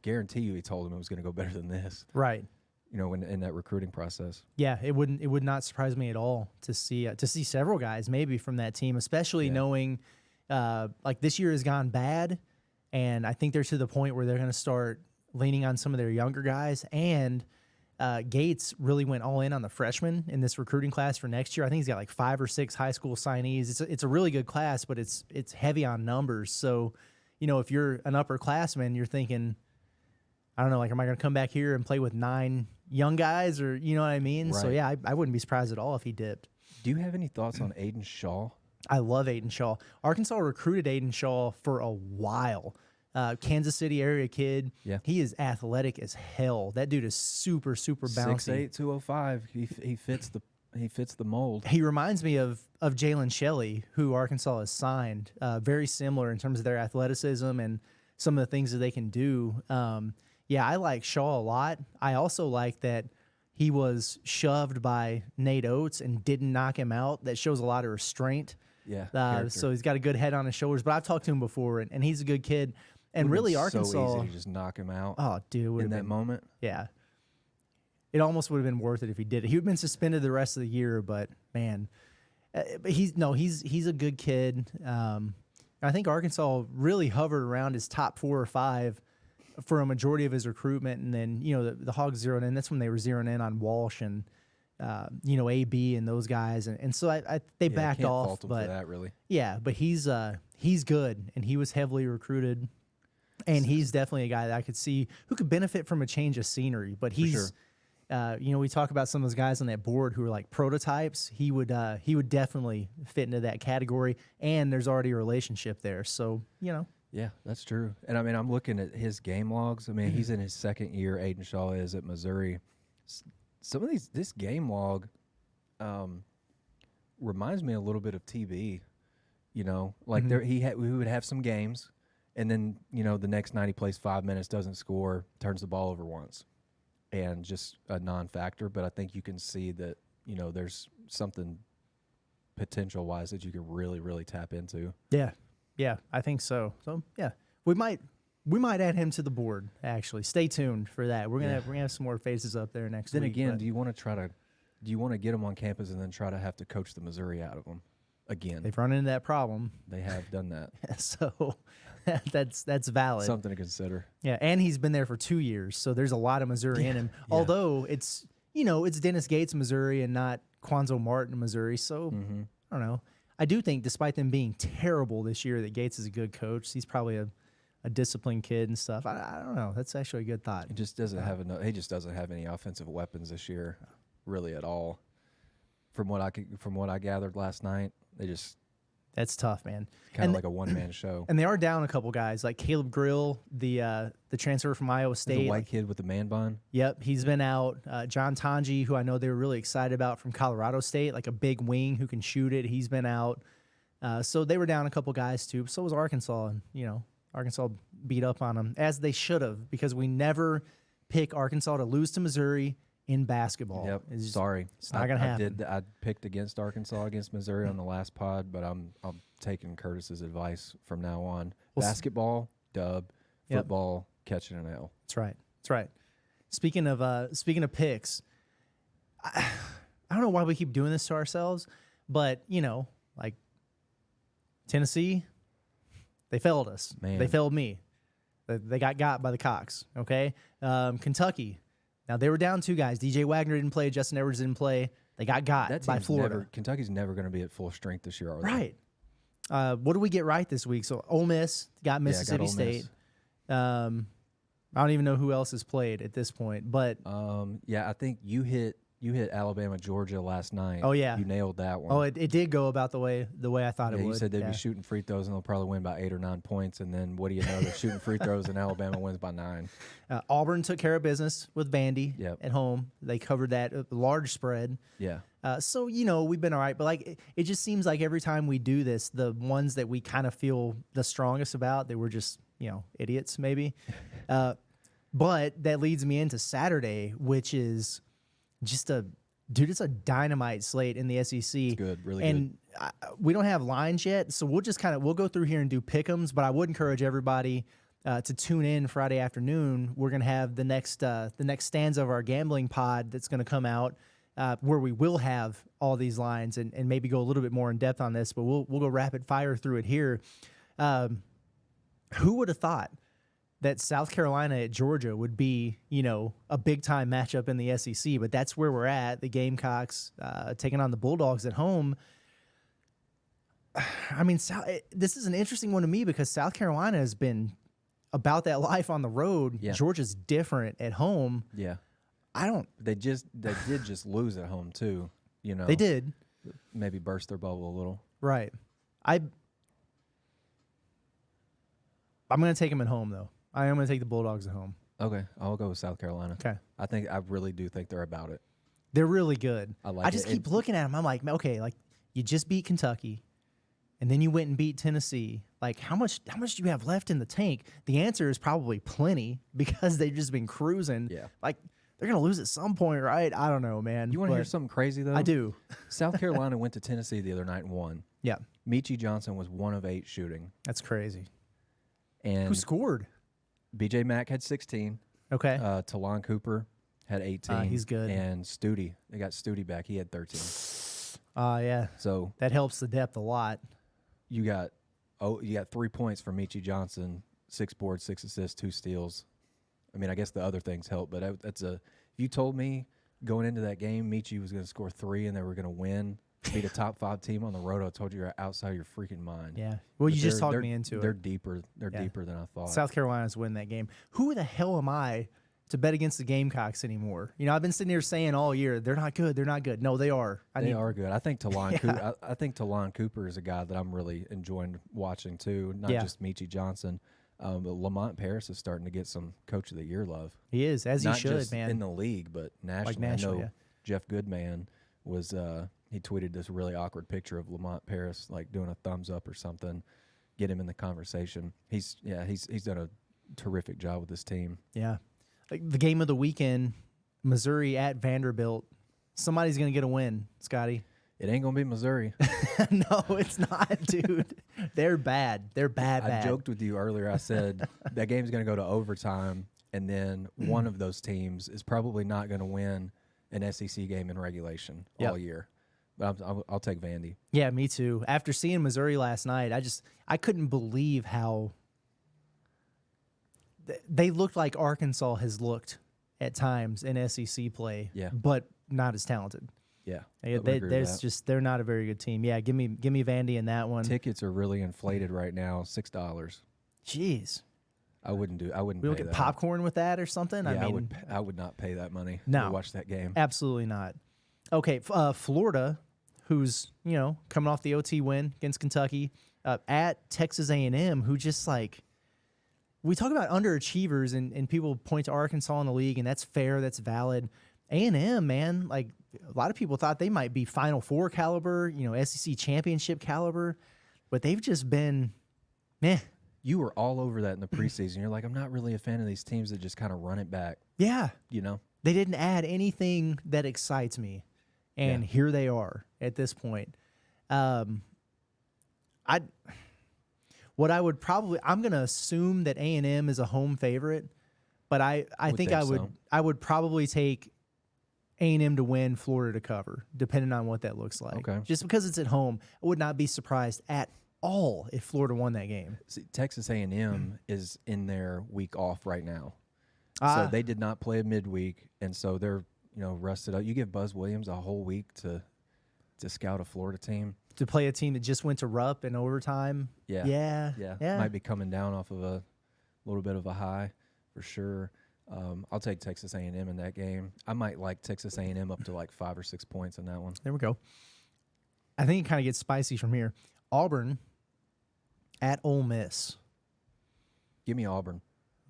guarantee you he told him it was going to go better than this. Right. In that recruiting process. Yeah, it would not surprise me at all to see several guys maybe from that team, especially knowing like this year has gone bad, and I think they're to the point where they're going to start leaning on some of their younger guys, and Gates really went all in on the freshmen in this recruiting class for next year. I think he's got like 5 or 6 high school signees. It's a really good class, but it's heavy on numbers. So, if you're an upperclassman, you're thinking, I don't know, like, am I going to come back here and play with 9 young guys, or you know what I mean? Right. So yeah, I wouldn't be surprised at all if he dipped. Do you have any thoughts on Aiden Shaw? I love Aiden Shaw. Arkansas recruited Aiden Shaw for a while. Kansas City area kid. Yeah. He is athletic as hell. That dude is super, super bouncy. 6'8", 205. He fits the mold. He reminds me of Jalen Shelley, who Arkansas has signed. Very similar in terms of their athleticism and some of the things that they can do. I like Shaw a lot. I also like that he was shoved by Nate Oates and didn't knock him out. That shows a lot of restraint. Yeah. So he's got a good head on his shoulders. But I've talked to him before, and he's a good kid. And really, Arkansas. So easy to just knock him out. Oh, dude. In that moment. Yeah. It almost would have been worth it if he did it. He would have been suspended the rest of the year, but man, he's a good kid. I think Arkansas really hovered around his top 4 or 5 for a majority of his recruitment, and then the Hogs zeroed in. That's when they were zeroing in on Walsh and AB and those guys, and so they backed off. Fault him but for that, really. Yeah, but he's good, and he was heavily recruited, and he's definitely a guy that I could see who could benefit from a change of scenery. But he's. For sure. We talk about some of those guys on that board who are like prototypes. He would definitely fit into that category, and there's already a relationship there. So, Yeah, that's true. And I mean, I'm looking at his game logs. I mean, he's in his second year. Aiden Shaw is at Missouri. Some of this game log reminds me a little bit of TB. Like we would have some games, and then the next night he plays 5 minutes, doesn't score, turns the ball over once. And just a non-factor, but I think you can see that there's something potential-wise that you could really, really tap into. Yeah, I think so. So yeah, we might add him to the board. Actually, stay tuned for that. We're gonna have some more faces up there next week. Then again, do you want to get him on campus and then try to have to coach the Missouri out of them again? They've run into that problem. They have done that. So. That's valid. Something to consider. Yeah, and he's been there for 2 years, so there's a lot of Missouri in him. Yeah. Although it's Dennis Gates, Missouri, and not Quanzo Martin, Missouri. So I don't know. I do think, despite them being terrible this year, that Gates is a good coach. He's probably a disciplined kid and stuff. I don't know. That's actually a good thought. He just doesn't have enough. He just doesn't have any offensive weapons this year, really at all. From what I gathered last night, they just. That's tough, man. Kind of like a one-man show. And they are down a couple guys, like Caleb Grill, the transfer from Iowa State. The white kid with the man bun. Yep, he's been out. John Tanji, who I know they were really excited about from Colorado State, like a big wing who can shoot it. He's been out. So they were down a couple guys, too. So was Arkansas. And, Arkansas beat up on them, as they should have, because we never pick Arkansas to lose to Missouri in basketball. Yep. It's not going to happen. I picked against Arkansas against Missouri on the last pod, but I'm taking Curtis's advice from now on. Basketball, dub. Football, catching an L. That's right. Speaking of picks, I don't know why we keep doing this to ourselves, but like Tennessee, They failed us. Man. They failed me. They got by the Cox. Okay. Kentucky. Now they were down 2 guys. DJ Wagner didn't play. Justin Edwards didn't play. They got by Florida. Kentucky's never going to be at full strength this year, are they? Right. What do we get right this week? So Ole Miss got Mississippi State. I don't even know who else has played at this point, but I think you hit Alabama, Georgia last night. Oh yeah, you nailed that one. Oh, it did go about the way I thought it would. You said they'd be shooting free throws and they'll probably win by 8 or 9 points, and then what do you know? They're shooting free throws and Alabama wins by 9. Auburn took care of business with Vandy Yep. at home. They covered that large spread. Yeah. So we've been all right, but like it just seems like every time we do this, the ones that we kind of feel the strongest about, they were just idiots maybe. But that leads me into Saturday, which is just it's a dynamite slate in the SEC. It's good, really good. And we don't have lines yet, so we'll just we'll go through here and do pick'ems. But I would encourage everybody to tune in Friday afternoon. We're gonna have the next stanza of our gambling pod that's gonna come out, where we will have all these lines and maybe go a little bit more in depth on this. But we'll go rapid fire through it here. Who would have thought that South Carolina at Georgia would be, a big-time matchup in the SEC, but that's where we're at. The Gamecocks taking on the Bulldogs at home. I mean, this is an interesting one to me because South Carolina has been about that life on the road. Yeah. Georgia's different at home. Yeah. They did just lose at home too, They did. Maybe burst their bubble a little. Right. I'm going to take them at home, though. I am going to take the Bulldogs at home. Okay, I'll go with South Carolina. Okay. I really do think they're about it. They're really good. I just keep looking at them. I'm like, okay, like you just beat Kentucky, and then you went and beat Tennessee. Like, how much do you have left in the tank? The answer is probably plenty because they've just been cruising. Yeah. Like, they're going to lose at some point, right? I don't know, man. You want to hear something crazy, though? I do. South Carolina went to Tennessee the other night and won. Yeah. Michi Johnson was 1 of 8 shooting. That's crazy. And who scored? BJ Mack had 16. Okay. Talon Cooper had 18. He's good. And Studi, they got Studi back. He had 13. Yeah. So that helps the depth a lot. You got 3 points from Michi Johnson, 6 boards, 6 assists, 2 steals. I mean, I guess the other things help, but if you told me going into that game Michi was going to score 3 and they were going to win, beat a top 5 team on the road, I told you you're outside of your freaking mind. Yeah. Well, you just talked me into They're it. deeper. They're deeper than I thought. South Carolina's win that game. Who the hell am I to bet against the Gamecocks anymore? I've been sitting here saying all year they're not good. They're not good. No, they are. They are good. I think Talon. I think Talon Cooper is a guy that I'm really enjoying watching too. Not just Michi Johnson, but Lamont Paris is starting to get some Coach of the Year love. He is, as not he should, just man. in the league, but nationally. I know Jeff Goodman was. He tweeted this really awkward picture of Lamont Paris like doing a thumbs up or something. Get him in the conversation. He's done a terrific job with this team. Yeah. Like the game of the weekend, Missouri at Vanderbilt. Somebody's going to get a win, Scotty. It ain't going to be Missouri. No, it's not, dude. They're bad. They're bad. I joked with you earlier. I said that game's going to go to overtime, and then one of those teams is probably not going to win an SEC game in regulation all year. But I'll take Vandy. Yeah, me too. After seeing Missouri last night, I couldn't believe how they looked like Arkansas has looked at times in SEC play. Yeah. But not as talented. Yeah. They're not a very good team. Yeah, give me Vandy in that one. Tickets are really inflated right now, $6. Jeez. I wouldn't. We don't get popcorn with that or something. Yeah, I would not pay that money to watch that game. Absolutely not. Okay, Florida, who's coming off the OT win against Kentucky, at Texas A&M, who just we talk about underachievers and people point to Arkansas in the league, and that's fair, that's valid. A&M, man, a lot of people thought they might be Final Four caliber, SEC championship caliber, but they've just been meh. You were all over that in the preseason. You're like, I'm not really a fan of these teams that just kind of run it back. Yeah. They didn't add anything that excites me. And here they are at this point. I'm going to assume that A&M is a home favorite, but I think I would probably take A&M to win, Florida to cover, depending on what that looks like. Okay. Just because it's at home, I would not be surprised at all if Florida won that game. See, Texas A&M is in their week off right now. Ah. So they did not play a midweek, and so they're rusted up. You give Buzz Williams a whole week to scout a Florida team. To play a team that just went to Rupp in overtime. Yeah. Yeah. Might be coming down off of a little bit of a high for sure. I'll take Texas A&M in that game. I might like Texas A&M up to like 5 or 6 points in that one. There we go. I think it kind of gets spicy from here. Auburn at Ole Miss. Give me Auburn.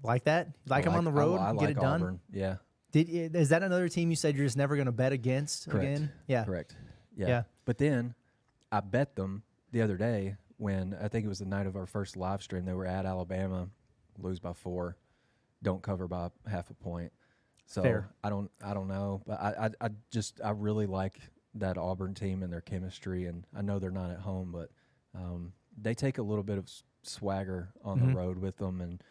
Like that? Like them on the road? I get like it done? Auburn. Yeah. Is that another team you said you're just never going to bet against again? Yeah. Correct. Yeah. But then I bet them the other day when I think it was the night of our first live stream. They were at Alabama, lose by 4, don't cover by half a point. So Fair. I don't know, but I really like that Auburn team and their chemistry, and I know they're not at home, but they take a little bit of swagger on the road with them, and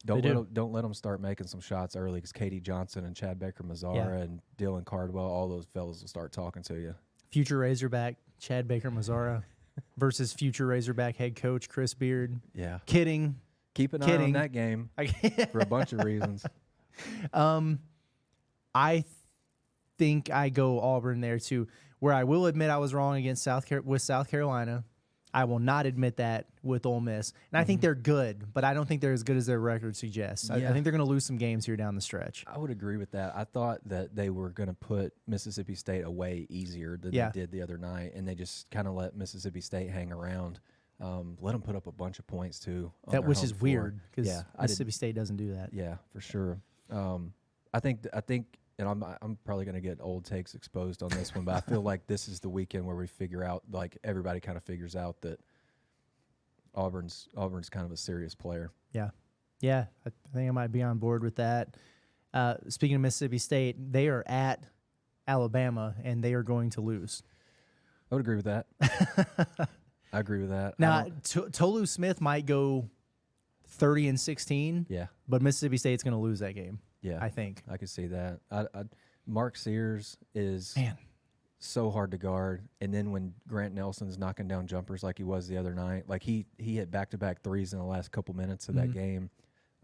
don't let them start making some shots early because Katie Johnson and Chad Baker-Mazara and Dylan Cardwell, all those fellas will start talking to you. Future Razorback Chad Baker-Mazara versus future Razorback head coach Chris Beard. Yeah. Kidding. Keep an eye on that game for a bunch of reasons. I think I go Auburn there too. Where I will admit I was wrong against South Carolina. I will not admit that with Ole Miss. And I think they're good, but I don't think they're as good as their record suggests. I think they're going to lose some games here down the stretch. I would agree with that. I thought that they were going to put Mississippi State away easier than they did the other night, and they just kind of let Mississippi State hang around. Let them put up a bunch of points too. Which is weird because Mississippi State doesn't do that. Yeah, for sure. I think, and I'm probably going to get old takes exposed on this one, but I feel like this is the weekend where we figure out, like everybody kind of figures out that Auburn's kind of a serious player. Yeah. I think I might be on board with that. Speaking of Mississippi State, they are at Alabama and they are going to lose. I would agree with that. I agree with that. Now, Tolu Smith might go 30-16. Yeah. But Mississippi State's going to lose that game. Yeah. I think. I could see that. Mark Sears is so hard to guard. And then when Grant Nelson's knocking down jumpers like he was the other night, like he hit back-to-back threes in the last couple minutes of that game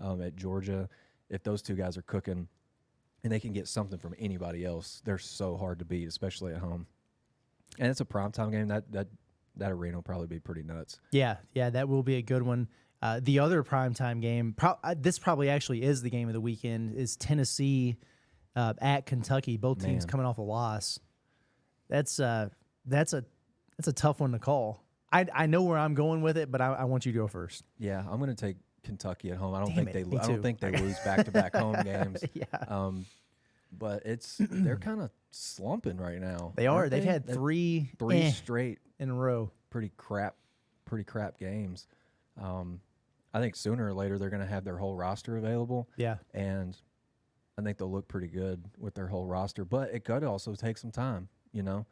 at Georgia. If those two guys are cooking and they can get something from anybody else, they're so hard to beat, especially at home. And it's a primetime game. That arena will probably be pretty nuts. Yeah, that will be a good one. The other primetime game, this probably actually is the game of the weekend, is Tennessee at Kentucky. Both teams coming off a loss. That's a tough one to call. I know where I'm going with it, but I want you to go first. Yeah, I'm going to take Kentucky at home. I don't think they lose back-to-back home games. But they're kind of slumping right now. They are. They've had three straight in a row. Pretty crap games. I think sooner or later they're going to have their whole roster available. Yeah. And I think they'll look pretty good with their whole roster. But it could also take some time, you know.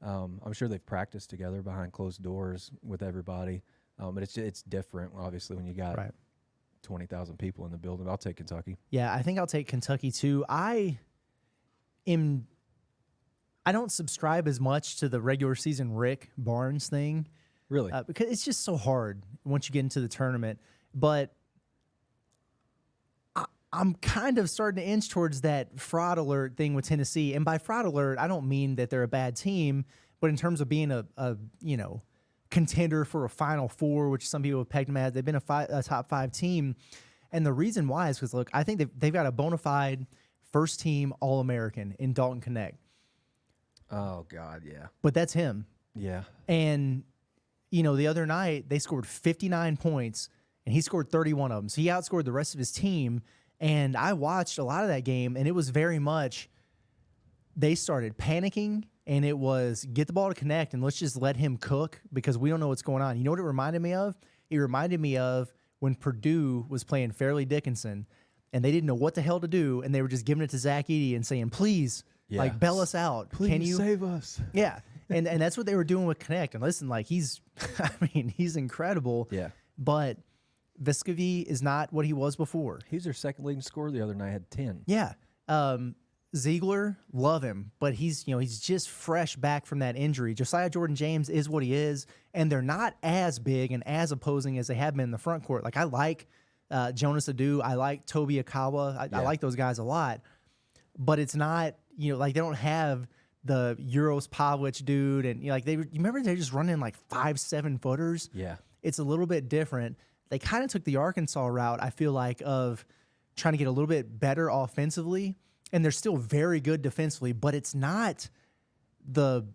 I'm sure they've practiced together behind closed doors with everybody. But it's different, obviously, when you got 20,000 people in the building. I'll take Kentucky. Yeah, I think I'll take Kentucky too. I don't subscribe as much to the regular season Rick Barnes thing. Really? Because it's just so hard once you get into the tournament. But I'm kind of starting to inch towards that fraud alert thing with Tennessee. And by fraud alert, I don't mean that they're a bad team, but in terms of being a contender for a Final Four, which some people have pegged them as, they've been a top 5 team. And the reason why is because, look, I think they've got a bona fide first-team All-American in Dalton Knecht. Oh, God, yeah. But that's him. Yeah. And, the other night they scored 59 points, and he scored 31 of them. So he outscored the rest of his team. And I watched a lot of that game, and it was very much they started panicking, and it was get the ball to Knecht, and let's just let him cook because we don't know what's going on. You know what it reminded me of? It reminded me of when Purdue was playing Fairleigh Dickinson, and they didn't know what the hell to do, and they were just giving it to Zach Edey and saying, please, bail us out. Please Can you save us? Yeah. And that's what they were doing with Knecht. And listen, he's incredible. Yeah. But Vescovi is not what he was before. He was their second leading scorer the other night, had 10. Yeah. Ziegler, love him, but he's just fresh back from that injury. Josiah Jordan-James is what he is, and they're not as big and as opposing as they have been in the front court. Like, I like Jonas Adu. I like Toby Akawa. I like those guys a lot, but it's not, like, they don't have the Euros Pavlich dude, and you remember they're just running like 5-7 footers. Yeah, it's a little bit different. They kind of took the Arkansas route, I feel like, of trying to get a little bit better offensively, and they're still very good defensively, but it's not and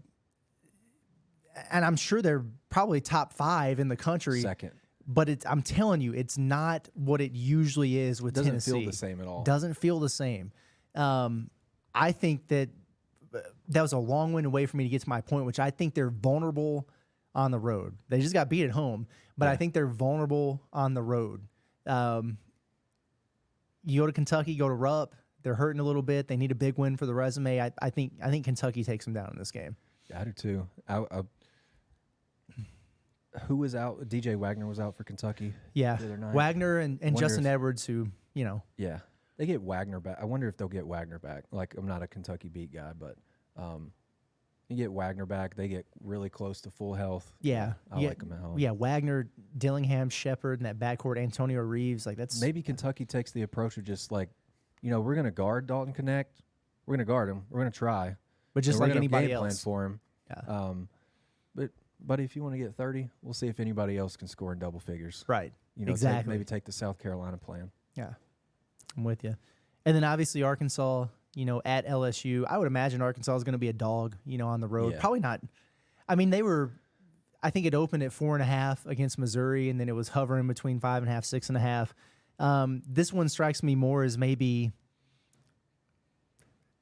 I'm sure they're probably top 5 in the country. Second. But I'm telling you, it's not what it usually is with Tennessee. Doesn't feel the same at all. Doesn't feel the same. I think that was a long way away for me to get to my point, which I think they're vulnerable on the road. They just got beat at home, but I think they're vulnerable on the road. You go to Kentucky, go to Rupp. They're hurting a little bit. They need a big win for the resume. I think Kentucky takes them down in this game. Yeah, I do too. Who was out? DJ Wagner was out for Kentucky. Yeah, the other night. Wagner and Justin Edwards, who Yeah, they get Wagner back. I wonder if they'll get Wagner back. Like, I'm not a Kentucky beat guy, but you get Wagner back. They get really close to full health. Yeah, I like them at home. Yeah, Wagner, Dillingham, Shepard, and that backcourt, Antonio Reeves. Like, that's maybe Kentucky takes the approach of just like, we're going to guard Dalton Connect. We're going to guard him. We're going to try, but just like anybody game else, plan for him. Yeah. But if you want to get 30, we'll see if anybody else can score in double figures. Right. Exactly. Maybe take the South Carolina plan. Yeah, I'm with you. And then obviously Arkansas, at LSU. I would imagine Arkansas is going to be a dog, on the road. Yeah. Probably not. I mean, I think it opened at 4.5 against Missouri, and then it was hovering between 5.5, 6.5. This one strikes me more as maybe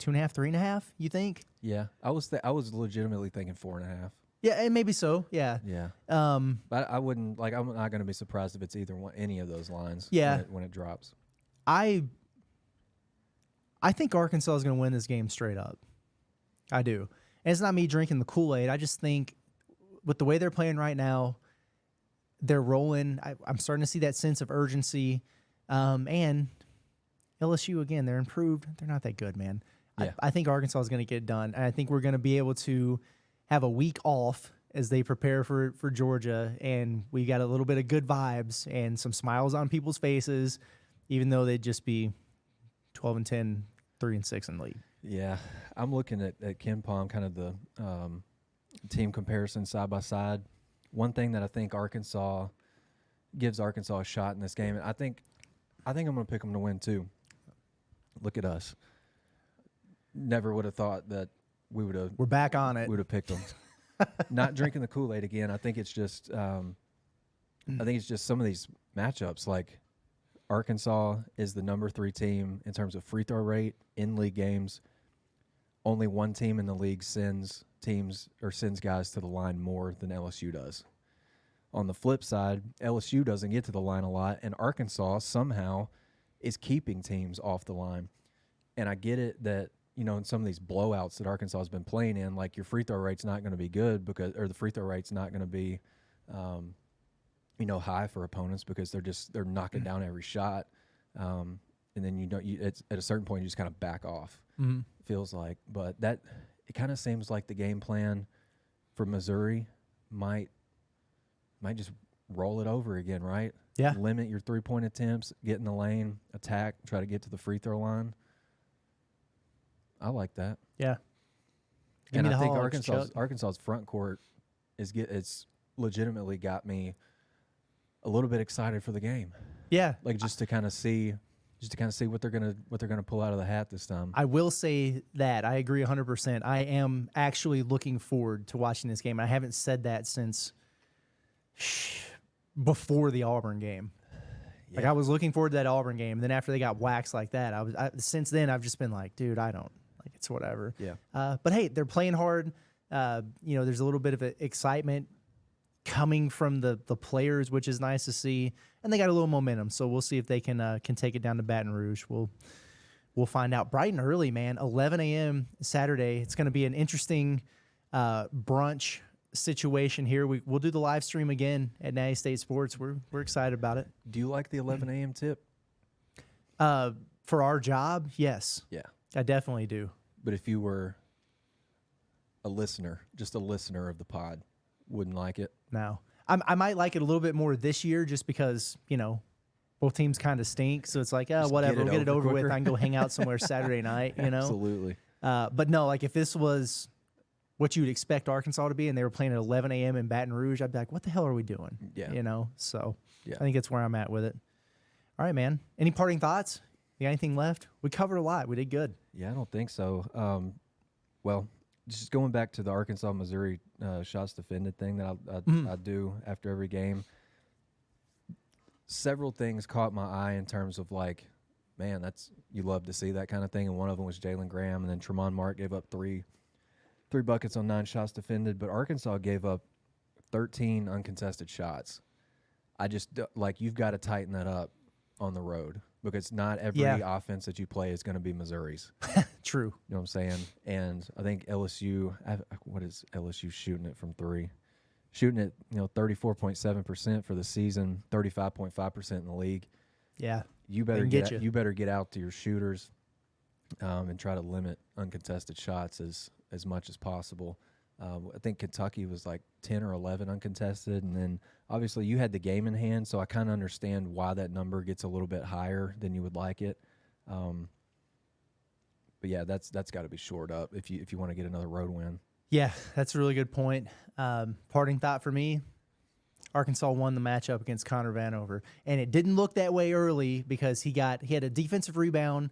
2.5, 3.5. You think? Yeah, I was legitimately thinking 4.5. Yeah, and maybe so. Yeah. Yeah. But I wouldn't I'm not going to be surprised if it's any of those lines. Yeah. When it drops. I think Arkansas is going to win this game straight up. I do. And it's not me drinking the Kool-Aid. I just think with the way they're playing right now, they're rolling. I'm starting to see that sense of urgency. And LSU, again, they're improved. They're not that good, man. Yeah. I think Arkansas is going to get it done. And I think we're going to be able to have a week off as they prepare for Georgia. And we got a little bit of good vibes and some smiles on people's faces, even though they'd just be 12-10, 3-6 in the league. Yeah. I'm looking at Ken Palm, kind of the team comparison side by side. One thing that I think gives Arkansas a shot in this game, and I think I'm going to pick them to win too. Look at us. Never would have thought that we're back on it. We would have picked them. Not drinking the Kool-Aid again. I think it's just some of these matchups. Like, Arkansas is the number 3 team in terms of free throw rate in league games. Only one team in the league sends guys to the line more than LSU does. On the flip side, LSU doesn't get to the line a lot, and Arkansas somehow is keeping teams off the line. And I get it that, in some of these blowouts that Arkansas has been playing in, like, your free throw rate's not going to be good the free throw rate's not going to be, high for opponents because they're knocking down every shot. And then it's at a certain point you just kind of back off. Mm-hmm. Feels like, but it kind of seems like the game plan for Missouri might just roll it over again, right? Yeah. Limit your 3-point attempts, get in the lane, attack, try to get to the free throw line. I like that. Yeah. And I think Arkansas's front court it's legitimately got me a little bit excited for the game. Yeah. Like, just to kind of see what they're gonna pull out of the hat this time. I will say that I agree 100%. I am actually looking forward to watching this game. I haven't said that since before the Auburn game. Yeah. Like, I was looking forward to that Auburn game, and then after they got waxed like that, since then I've just been like, dude, I don't like, it's whatever. Yeah. But hey, they're playing hard. There's a little bit of excitement coming from the players, which is nice to see, and they got a little momentum. So we'll see if they can take it down to Baton Rouge. We'll find out. Bright and early, man. 11 a.m. Saturday. It's going to be an interesting brunch situation here. We'll do the live stream again at Natty State Sports. We're excited about it. Do you like the 11 a.m. tip? For our job, yes. Yeah. I definitely do. But if you were a listener, just a listener of the pod, wouldn't like it? No. I might like it a little bit more this year just because, both teams kind of stink. So it's like, whatever, we'll get it over with. I can go hang out somewhere Saturday night, Absolutely. But no, like if this was what you would expect Arkansas to be and they were playing at 11 a.m. in Baton Rouge, I'd be like, what the hell are we doing? Yeah. So Yeah. I think that's where I'm at with it. All right, man. Any parting thoughts? You got anything left? We covered a lot. We did good. Yeah, I don't think so. Well, just going back to the Arkansas-Missouri shots defended thing that I do after every game, several things caught my eye in terms of like, man, you love to see that kind of thing. And one of them was Jalen Graham, and then Tremont Mark gave up three buckets on 9 shots defended, but Arkansas gave up 13 uncontested shots. I just you've got to tighten that up on the road because not every offense that you play is going to be Missouri's. True. You know what I'm saying? And I think LSU, what is LSU shooting it from 3? Shooting it, 34.7% for the season, 35.5% in the league. Yeah. You better get out to your shooters and try to limit uncontested shots as much as possible. I think Kentucky was like 10 or 11 uncontested, and then obviously you had the game in hand, so I kind of understand why that number gets a little bit higher than you would like it. But yeah, that's got to be shored up if you want to get another road win. Yeah, that's a really good point. Parting thought for me, Arkansas won the matchup against Connor Vanover, and it didn't look that way early because he had a defensive rebound.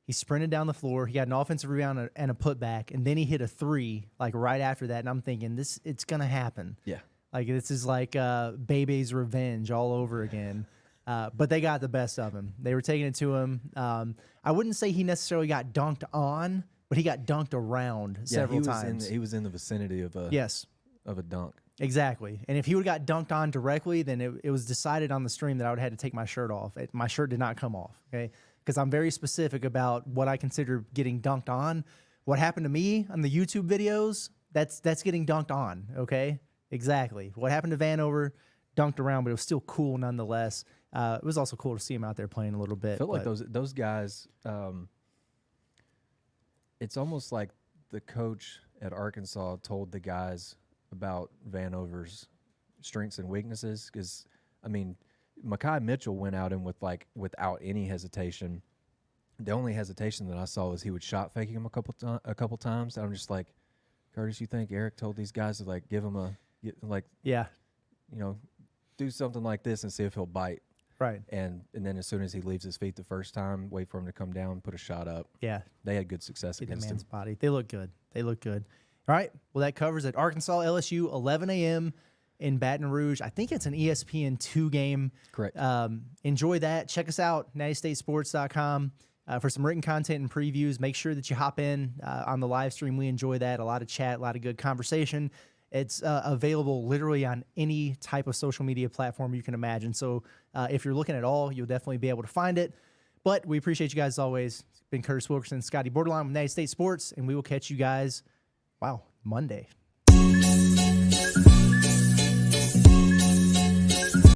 He sprinted down the floor. He got an offensive rebound and a putback, and then he hit a 3 like right after that. And I'm thinking, it's gonna happen. Yeah, like this is like Bebe's revenge all over again. But they got the best of him. They were taking it to him. I wouldn't say he necessarily got dunked on, but he got dunked around several times. He was in the vicinity of a dunk. Exactly. And if he would have got dunked on directly, then it was decided on the stream that I would have had to take my shirt off. My shirt did not come off. Okay. Because I'm very specific about what I consider getting dunked on. What happened to me on the YouTube videos, that's getting dunked on, okay? Exactly. What happened to Vanover, dunked around, but it was still cool nonetheless. It was also cool to see him out there playing a little bit. I feel like those guys, it's almost like the coach at Arkansas told the guys about Vanover's strengths and weaknesses because, I mean, Mekhi Mitchell went out and without any hesitation. The only hesitation that I saw was he would shot fake him a couple times. And I'm just like, Curtis, you think Eric told these guys to give him do something like this and see if he'll bite. Right. And then as soon as he leaves his feet the first time, wait for him to come down, put a shot up. Yeah. They had good success Get against the man's him. body. They look good. All right. Well, that covers it. Arkansas, LSU, 11 a.m. in Baton Rouge. I think it's an ESPN2 game. Correct. Enjoy that. Check us out, nattystatesports.com, for some written content and previews. Make sure that you hop in on the live stream. We enjoy that. A lot of chat, a lot of good conversation. It's available literally on any type of social media platform you can imagine. So if you're looking at all, you'll definitely be able to find it. But we appreciate you guys as always. It's been Curtis Wilkerson, Scottie Bordelon with Natty State Sports, and we will catch you guys, Monday.